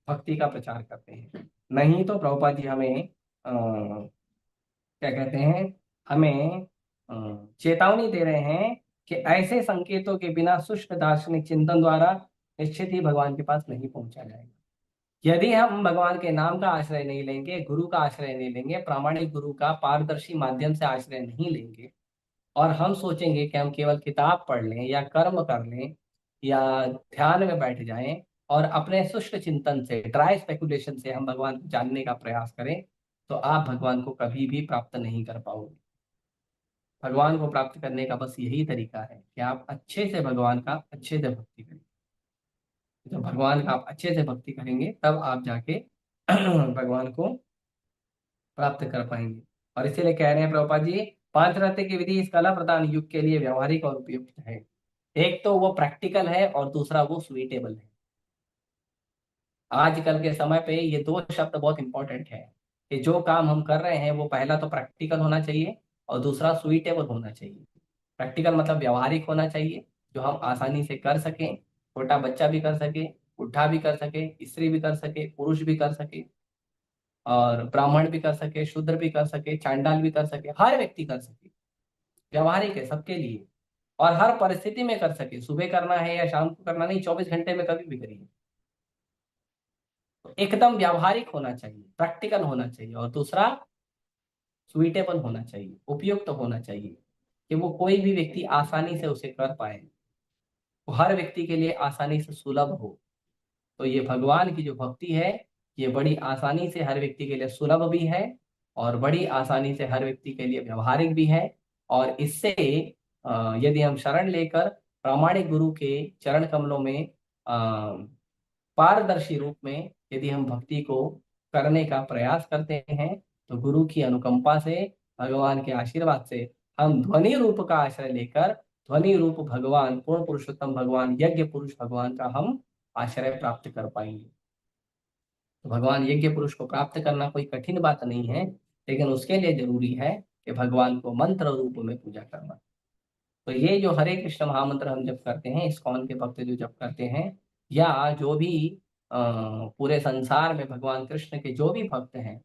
भक्ति का प्रचार करते हैं। नहीं तो प्रभुपाद जी हमें क्या कहते हैं, हमें चेतावनी दे रहे हैं कि ऐसे संकेतों के बिना शुष्क दार्शनिक चिंतन द्वारा निश्चित ही भगवान के पास नहीं पहुंचा जाएगा। यदि हम भगवान के नाम का आश्रय नहीं लेंगे, गुरु का आश्रय नहीं लेंगे, प्रामाणिक गुरु का पारदर्शी माध्यम से आश्रय नहीं लेंगे, और हम सोचेंगे कि हम केवल किताब पढ़ लें या कर्म कर लें, या ध्यान में बैठ जाएं और अपने शुष्क चिंतन से, ड्राई स्पेकुलेशन से हम भगवान को जानने का प्रयास करें, तो आप भगवान को कभी भी प्राप्त नहीं कर पाओगे। भगवान को प्राप्त करने का बस यही तरीका है कि आप अच्छे से भगवान का अच्छे से भक्ति करें। जब भगवान का आप अच्छे से भक्ति करेंगे तब आप जाके भगवान को प्राप्त कर पाएंगे। और इसीलिए कह रहे हैं प्रभुपाद जी, पांच रत्न की विधि इस कला प्रदान युग के लिए व्यवहारिक और उपयुक्त है। एक तो वो प्रैक्टिकल है और दूसरा वो सुइटेबल है। आजकल के समय पे ये दो शब्द बहुत इंपॉर्टेंट है कि जो काम हम कर रहे हैं वो पहला तो प्रैक्टिकल होना चाहिए और दूसरा सुइटेबल होना चाहिए। प्रैक्टिकल मतलब व्यवहारिक होना चाहिए, जो हम आसानी से कर सकें, छोटा बच्चा भी कर सके, बुढ़ा भी कर सके, स्त्री भी कर सके, पुरुष भी कर सके, और ब्राह्मण भी कर सके, शूद्र भी कर सके, चांडाल भी कर सके, हर व्यक्ति कर सके। व्यवहारिक है सबके लिए और हर परिस्थिति में कर सके। सुबह करना है या शाम को करना नहीं, 24 घंटे में कभी भी करिए। तो एकदम व्यावहारिक होना चाहिए, प्रैक्टिकल होना चाहिए, और दूसरा सुइटेबल होना चाहिए, उपयुक्त होना चाहिए कि वो कोई भी व्यक्ति आसानी से उसे कर पाए, वो हर व्यक्ति के लिए आसानी से सुलभ हो। तो ये भगवान की जो भक्ति है, ये बड़ी आसानी से हर व्यक्ति के लिए सुलभ भी है और बड़ी आसानी से हर व्यक्ति के लिए व्यवहारिक भी है। और इससे यदि हम शरण लेकर प्रामाणिक गुरु के चरण कमलों में पारदर्शी रूप में यदि हम भक्ति को करने का प्रयास करते हैं, तो गुरु की अनुकंपा से, भगवान के आशीर्वाद से हम ध्वनि रूप का आश्रय लेकर, ध्वनि रूप भगवान, पूर्ण पुरुषोत्तम भगवान, यज्ञ पुरुष भगवान का हम आश्रय प्राप्त कर पाएंगे। तो भगवान यज्ञ पुरुष को प्राप्त करना कोई कठिन बात नहीं है, लेकिन उसके लिए जरूरी है कि भगवान को मंत्र रूप में पूजा करना। तो ये जो हरे कृष्ण महामंत्र हम जप करते हैं, इस्कॉन के भक्त जो जप करते हैं, या जो भी पूरे संसार में भगवान कृष्ण के जो भी भक्त हैं,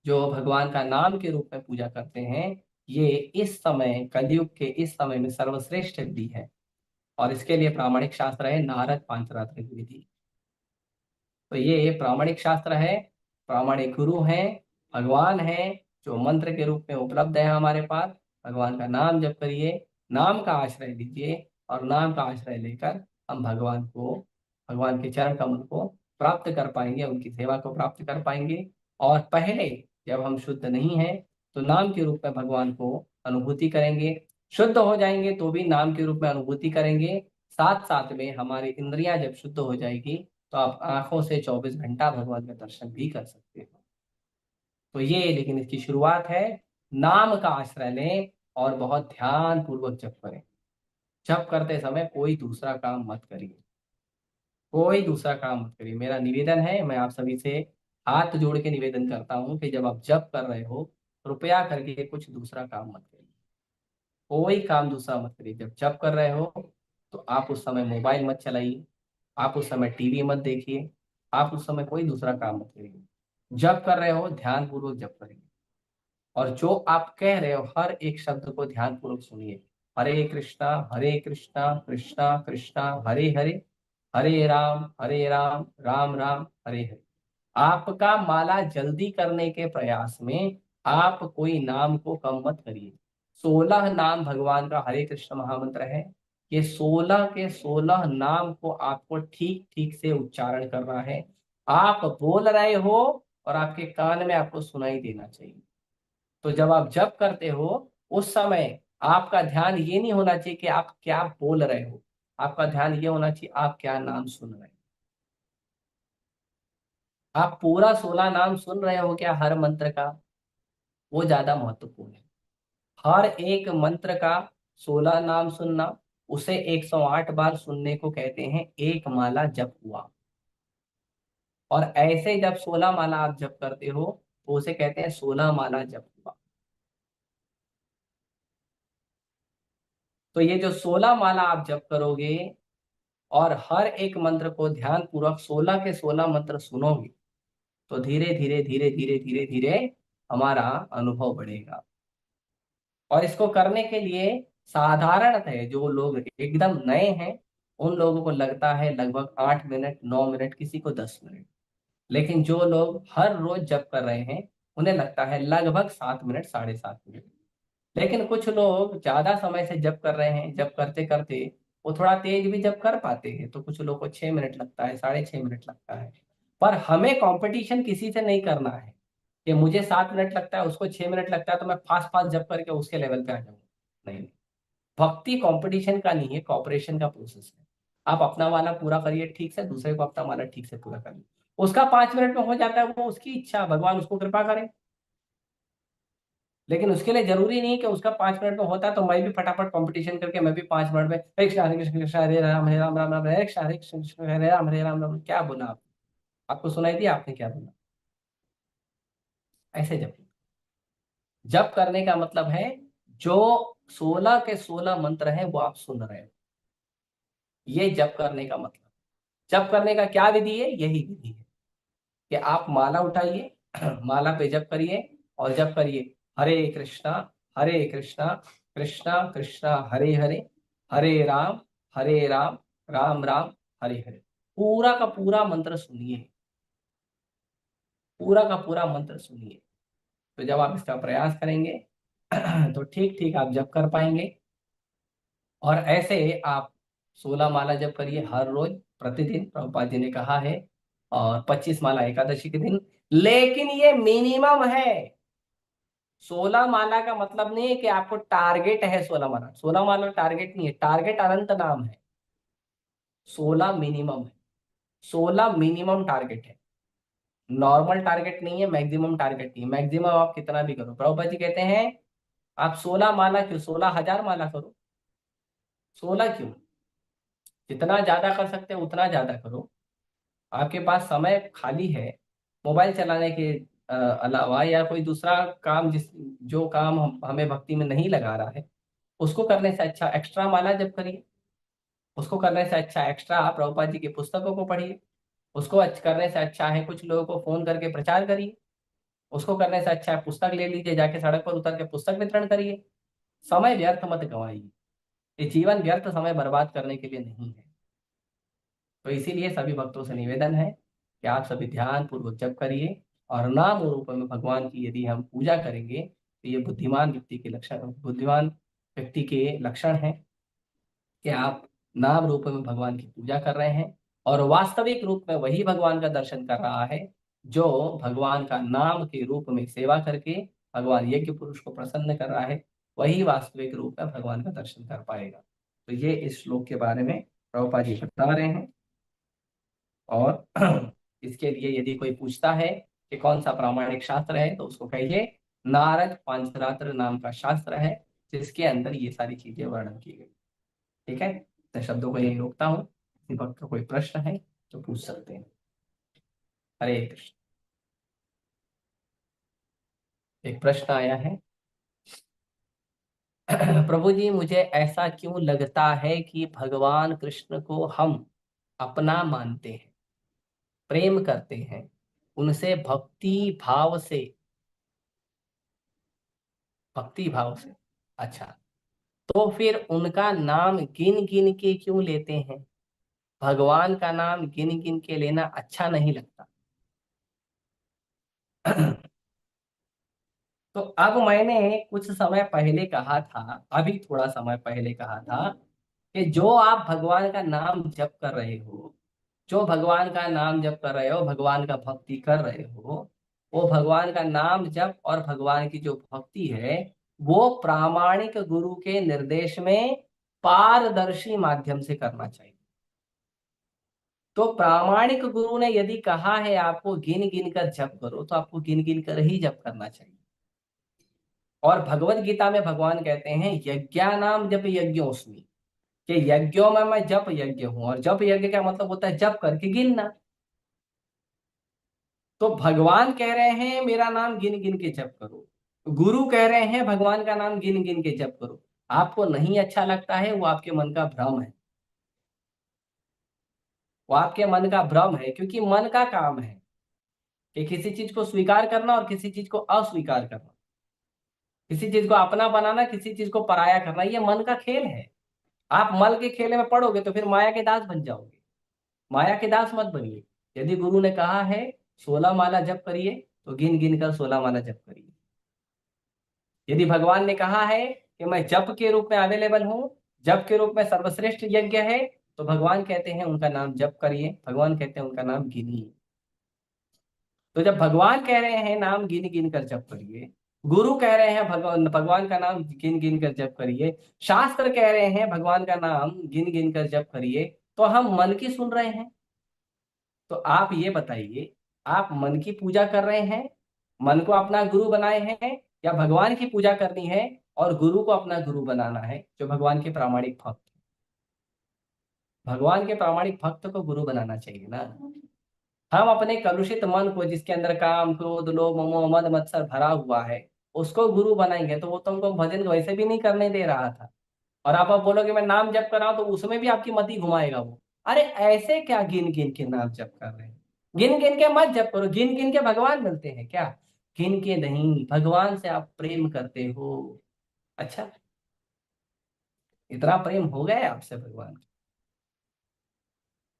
जो भगवान का नाम के रूप में पूजा करते हैं, ये इस समय कलयुग के इस समय में सर्वश्रेष्ठ विधि है। और इसके लिए प्रामाणिक शास्त्र है नारद पांचरात्र की विधि। तो ये प्रामाणिक शास्त्र है, प्रामाणिक गुरु हैं, भगवान हैं, जो मंत्र के रूप में उपलब्ध है हमारे पास। भगवान का नाम जप करिए, नाम का आश्रय लीजिए, और नाम का आश्रय लेकर हम भगवान को, भगवान के चरण कमल को प्राप्त कर पाएंगे, उनकी सेवा को प्राप्त कर पाएंगे। और पहले जब हम शुद्ध नहीं हैं तो नाम के रूप में भगवान को अनुभूति करेंगे, शुद्ध हो जाएंगे तो भी नाम के रूप में अनुभूति करेंगे। साथ साथ में हमारी इंद्रियां जब शुद्ध हो जाएगी तो आप आंखों से 24 घंटा भगवान का दर्शन भी कर सकते हो। तो ये, लेकिन इसकी शुरुआत है, नाम का आश्रय लें और बहुत ध्यान पूर्वक जप करें। जप करते समय कोई दूसरा काम मत करिए, कोई दूसरा काम मत करिए। मेरा निवेदन है, मैं आप सभी से हाथ जोड़ के निवेदन करता हूं कि जब आप जप कर रहे हो, कृपया करके कुछ दूसरा काम मत करिए, कोई काम दूसरा मत करिए। जब जप कर रहे हो तो आप उस समय मोबाइल मत चलाइए, आप उस समय टीवी मत देखिए, आप उस समय कोई दूसरा काम मत करिए। जप कर रहे हो ध्यान पूर्वक जप करिए, और जो आप कह रहे हो हर एक शब्द को ध्यान पूर्वक सुनिए। हरे कृष्णा कृष्णा कृष्णा हरे हरे, हरे राम राम राम हरे हरे। आपका माला जल्दी करने के प्रयास में आप कोई नाम को कम मत करिए। 16 नाम भगवान का हरे कृष्ण महामंत्र है। ये 16 के 16 नाम को आपको ठीक ठीक से उच्चारण करना है। आप बोल रहे हो और आपके कान में आपको सुनाई देना चाहिए। तो जब आप जप करते हो उस समय आपका ध्यान ये नहीं होना चाहिए कि आप क्या बोल रहे हो, आपका ध्यान ये होना चाहिए आप क्या नाम सुन रहे हो। आप पूरा 16 नाम सुन रहे हो क्या हर मंत्र का, वो ज्यादा महत्वपूर्ण है। हर एक मंत्र का 16 नाम सुनना, उसे 108 बार सुनने को कहते हैं एक माला जप हुआ। और ऐसे जब 16 माला आप जप करते हो तो उसे कहते हैं 16 माला जप हुआ। तो ये जो 16 माला आप जप करोगे और हर एक मंत्र को ध्यान पूर्वक 16 के 16 मंत्र सुनोगे, तो धीरे धीरे धीरे धीरे धीरे धीरे हमारा अनुभव बढ़ेगा। और इसको करने के लिए साधारण है, जो लोग एकदम नए हैं उन लोगों को लगता है लगभग 8 मिनट, 9 मिनट, किसी को 10 मिनट। लेकिन जो लोग हर रोज जप कर रहे हैं उन्हें लगता है लगभग 7 मिनट, 7.5 मिनट। लेकिन कुछ लोग ज्यादा समय से जप कर रहे हैं, जप करते करते वो थोड़ा तेज भी जब कर पाते हैं तो कुछ लोग को 6 मिनट लगता है, 6.5 मिनट लगता है। पर हमें कंपटीशन किसी से नहीं करना है कि मुझे 7 मिनट लगता है उसको 6 मिनट लगता है तो मैं फास्ट फास्ट जब करके उसके लेवल पे आ जाऊंगा। नहीं नहीं, भक्ति कंपटीशन का नहीं है, कॉपरेशन का प्रोसेस है। आप अपना वाला पूरा करिए ठीक से, दूसरे को अपना वाला ठीक से पूरा करिए। उसका 5 मिनट में हो जाता है, वो उसकी इच्छा, भगवान उसको कृपा करे। लेकिन उसके लिए जरूरी नहीं कि उसका 5 मिनट में होता है तो मैं भी फटाफट कंपटीशन करके मैं भी 5 मिनट में हरे कृष्ण हरे कृष्ण कृष्ण हरे राम राम राम हरे कृष्ण हरे कृष्ण कृष्ण हरे राम राम। क्या बोला आप? आपको सुनाई दिया आपने क्या बोला? ऐसे जप। जप करने का मतलब है जो 16 के 16 मंत्र हैं वो आप सुन रहे हो, ये जप करने का मतलब। जप करने का क्या विधि है? यही विधि है कि आप माला उठाइए, माला पे जप करिए और जप करिए हरे कृष्णा कृष्णा कृष्णा हरे हरे, हरे राम राम राम हरे हरे। पूरा का पूरा मंत्र सुनिए, पूरा का पूरा मंत्र सुनिए। तो जब आप इसका प्रयास करेंगे तो ठीक ठीक आप जप कर पाएंगे। और ऐसे आप 16 माला जप करिए हर रोज, प्रतिदिन, प्रभुपाद जी ने कहा है। और 25 माला एकादशी के दिन। लेकिन ये मिनिमम है। 16 माला का मतलब नहीं है कि आपको टारगेट है 16 माला। 16 माला टारगेट नहीं है, टारगेट अनंत नाम है। 16 मिनिमम है, 16 मिनिमम टारगेट है। नॉर्मल टारगेट नहीं है, मैक्सिमम टारगेट नहीं है। मैक्सिमम आप कितना भी करो, प्रभुपाद जी कहते हैं आप 16 माला क्यों, 16,000 माला करो। 16 क्यों? जितना ज्यादा कर सकते हो उतना ज्यादा करो। आपके पास समय खाली है मोबाइल चलाने के अलावा, या कोई दूसरा काम जो काम हमें भक्ति में नहीं लगा रहा है, उसको करने से अच्छा एक्स्ट्रा माला जप करिए। उसको करने से अच्छा एक्स्ट्रा आप प्रभुपाद जी की पुस्तकों को पढ़िए। उसको करने से अच्छा है कुछ लोगों को फोन करके प्रचार करिए। उसको करने से अच्छा है पुस्तक ले लीजिए, जाके सड़क पर उतर के पुस्तक वितरण करिए। समय व्यर्थ मत गंवाइए। ये जीवन व्यर्थ समय बर्बाद करने के लिए नहीं है। तो इसीलिए सभी भक्तों से निवेदन है कि आप सभी ध्यान पूर्वक जप करिए। और नाम और रूप में भगवान की यदि हम पूजा करेंगे तो ये बुद्धिमान व्यक्ति के लक्षण है कि आप नाम रूप में भगवान की पूजा कर रहे हैं। और वास्तविक रूप में वही भगवान का दर्शन कर रहा है जो भगवान का नाम के रूप में सेवा करके भगवान यज्ञ पुरुष को प्रसन्न कर रहा है। वही वास्तविक रूप में भगवान का दर्शन कर पाएगा। तो ये इस श्लोक के बारे में प्रभुपाद जी बता रहे हैं। और इसके लिए यदि कोई पूछता है कि कौन सा प्रामाणिक शास्त्र है तो उसको कहिए नारद पांचरात्र नाम का शास्त्र है, जिसके अंदर ये सारी चीजें वर्णन की गई। ठीक है, तो शब्दों को यही रोकता हूँ। किसी वक्त का कोई प्रश्न है तो पूछ सकते हैं। हरे कृष्ण। एक प्रश्न आया है प्रभु जी मुझे ऐसा क्यों लगता है कि भगवान कृष्ण को हम अपना मानते हैं, प्रेम करते हैं, उनसे भक्ति भाव से। अच्छा, तो फिर उनका नाम गिन गिन के क्यों लेते हैं? भगवान का नाम गिन गिन के लेना अच्छा नहीं लगता। तो अब मैंने कुछ समय पहले कहा था, अभी थोड़ा समय पहले कहा था कि जो आप भगवान का नाम जप कर रहे हो, जो भगवान का नाम जप कर रहे हो, भगवान का भक्ति कर रहे हो, वो भगवान का नाम जप और भगवान की जो भक्ति है वो प्रामाणिक गुरु के निर्देश में पारदर्शी माध्यम से करना चाहिए। तो प्रामाणिक गुरु ने यदि कहा है आपको गिन गिन कर जप करो तो आपको गिन गिन कर ही जप करना चाहिए। और भगवत गीता में भगवान कहते हैं यज्ञानाम जप यज्ञोस्मि, कि यज्ञों में मैं जप यज्ञ हूं। और जप यज्ञ का मतलब होता है जप करके गिनना। तो भगवान कह रहे हैं मेरा नाम गिन गिन के जप करो, गुरु कह रहे हैं भगवान का नाम गिन गिन के जप करो। आपको नहीं अच्छा लगता है, वो आपके मन का भ्रम है। वो आपके मन का भ्रम है, क्योंकि मन का काम है कि किसी चीज को स्वीकार करना और किसी चीज को अस्वीकार करना, किसी चीज को अपना बनाना, किसी चीज को पराया करना। ये मन का खेल है। आप मल के खेले में पड़ोगे तो फिर माया के दास बन जाओगे। माया के दास मत बनिए। यदि गुरु ने कहा है 16 माला जप करिए तो गिन गिन कर 16 माला जप करिए। यदि भगवान ने कहा है कि मैं जप के रूप में अवेलेबल हूं, जप के रूप में सर्वश्रेष्ठ यज्ञ है, तो भगवान कहते हैं उनका नाम जप करिए, भगवान कहते हैं उनका नाम गिनिए। तो जब भगवान कह रहे हैं नाम गिन गिन कर जप करिए, गुरु कह रहे हैं भगवान भगवान का नाम गिन गिन कर जप करिए, शास्त्र कह रहे हैं भगवान का नाम गिन गिन कर जप करिए, तो हम मन की सुन रहे हैं। तो आप ये बताइए, आप मन की पूजा कर रहे हैं, मन को अपना गुरु बनाए हैं, या भगवान की पूजा करनी है और गुरु को अपना गुरु बनाना है, जो भगवान के प्रामाणिक भक्त। भगवान के प्रामाणिक भक्त को गुरु बनाना चाहिए ना। हम अपने कलुषित मन को, जिसके अंदर काम क्रोध लोभ मोह मद मत्सर भरा हुआ है, उसको गुरु बनाएंगे, तो वो तुमको भजन वैसे भी नहीं करने दे रहा था। और आप अब बोलोगे मैं नाम जप कर रहा हूं, तो उसमें भी आपकी मति घुमाएगा वो। अरे ऐसे क्या गिन गिन के नाम जप कर रहे हैं? गिन गिन के मत जप करो। गिन गिन के भगवान मिलते हैं क्या? गिन के नहीं, भगवान से आप प्रेम करते हो। अच्छा, इतना प्रेम हो गया है आपसे भगवान का?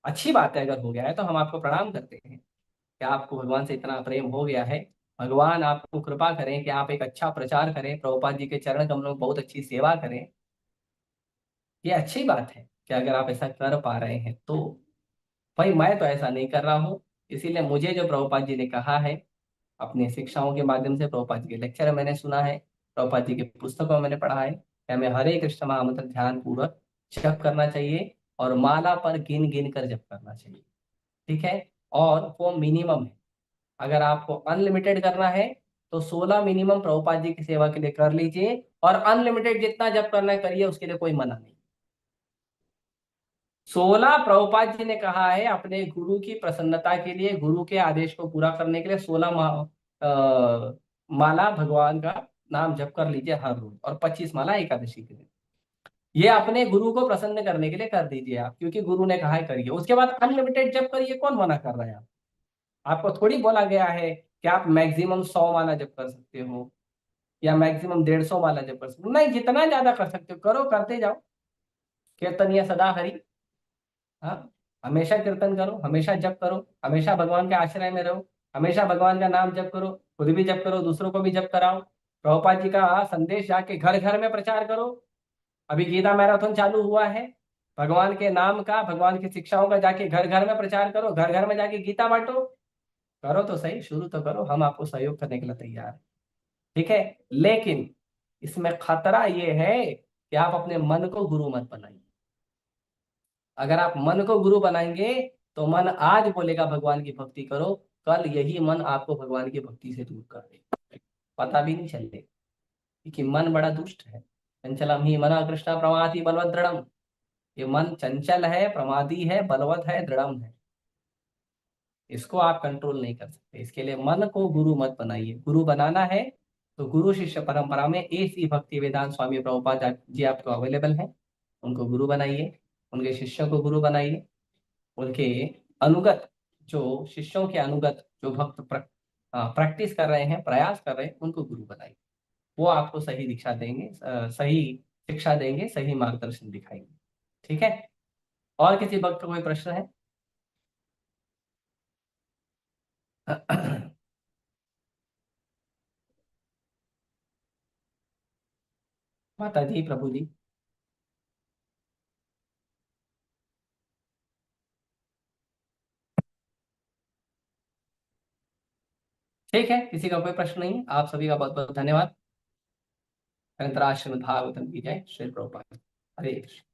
अच्छी बात है, अगर हो गया है तो हम आपको प्रणाम करते हैं कि आपको भगवान से इतना प्रेम हो गया है। भगवान आपको कृपा करें कि आप एक अच्छा प्रचार करें, प्रभुपाद जी के चरण कमलों में बहुत अच्छी सेवा करें। ये अच्छी बात है कि अगर आप ऐसा कर पा रहे हैं तो। भाई मैं तो ऐसा नहीं कर रहा हूँ, इसीलिए मुझे जो प्रभुपाद जी ने कहा है, अपनी शिक्षाओं के माध्यम से, प्रभुपाद जी के लेक्चर मैंने सुना है, प्रभुपाद जी के पुस्तकों में मैंने पढ़ा है कि हमें हरे कृष्ण महामंत्र ध्यान पूर्वक जप करना चाहिए, और माला पर गिन गिन कर जप करना चाहिए। ठीक है। और वो मिनिमम है। अगर आपको अनलिमिटेड करना है तो 16 मिनिमम प्रभुपाद जी की सेवा के लिए कर लीजिए, और अनलिमिटेड जितना जप करना है करिए, उसके लिए कोई मना नहीं। 16 प्रभुपाद जी ने कहा है अपने गुरु की प्रसन्नता के लिए, गुरु के आदेश को पूरा करने के लिए 16 माला भगवान का नाम जप कर लीजिए हर रोज, और 25 माला एकादशी के दिन। ये अपने गुरु को प्रसन्न करने के लिए कर दीजिए आप, क्योंकि गुरु ने कहा है करिए। उसके बाद अनलिमिटेड जप करिए, कौन मना कर रहा है? आपको थोड़ी बोला गया है कि आप मैक्सिमम 100 माला जप कर सकते हो, या मैक्सिमम 150 माला जप कर सकते हो। नहीं, जितना ज्यादा कर सकते हो करो, करते जाओ। कीर्तन या सदा हरि। हाँ, हमेशा कीर्तन करो, हमेशा जप करो, हमेशा भगवान के आश्रय में रहो, हमेशा भगवान का नाम जप करो, खुद भी जप करो, दूसरों को भी जप कराओ। प्रभुपाद जी का संदेश जाके घर घर में प्रचार करो। अभी गीता मैराथन चालू हुआ है, भगवान के नाम का, भगवान की शिक्षाओं का जाके घर घर में प्रचार करो, घर घर में जाके गीता बांटो। करो तो सही, शुरू तो करो, हम आपको सहयोग करने के लिए तैयार हैं। ठीक है। लेकिन इसमें खतरा ये है कि आप अपने मन को गुरु मत बनाइए। अगर आप मन को गुरु बनाएंगे, तो मन आज बोलेगा भगवान की भक्ति करो, कल यही मन आपको भगवान की भक्ति से दूर कर देगा, पता भी नहीं चलेगा। क्योंकि मन बड़ा दुष्ट है। चंचलम ही मना कृष्ण प्रमाति बलवत दृढ़म। ये मन चंचल है, प्रमादी है, बलवत है, दृढ़म है। इसको आप कंट्रोल नहीं कर सकते। इसके लिए मन को गुरु मत बनाइए। गुरु बनाना है तो गुरु शिष्य परंपरा में AC भक्ति वेदांत स्वामी प्रभुपाद जी आपको अवेलेबल है, उनको गुरु बनाइए, उनके शिष्यों को गुरु बनाइए, उनके अनुगत, जो शिष्यों के अनुगत जो भक्त प्रैक्टिस कर रहे हैं, प्रयास कर रहे हैं, उनको गुरु बनाइए। वो आपको सही दीक्षा देंगे, सही शिक्षा देंगे, सही मार्गदर्शन दिखाएंगे। ठीक है। और किसी भक्त को कोई प्रश्न है? माता जी, प्रभु जी। ठीक है, किसी का कोई प्रश्न नहीं। आप सभी का बहुत बहुत धन्यवाद। अनंतराश्रम भागवतम की जय। श्री प्रभुपाद। हरे कृष्ण।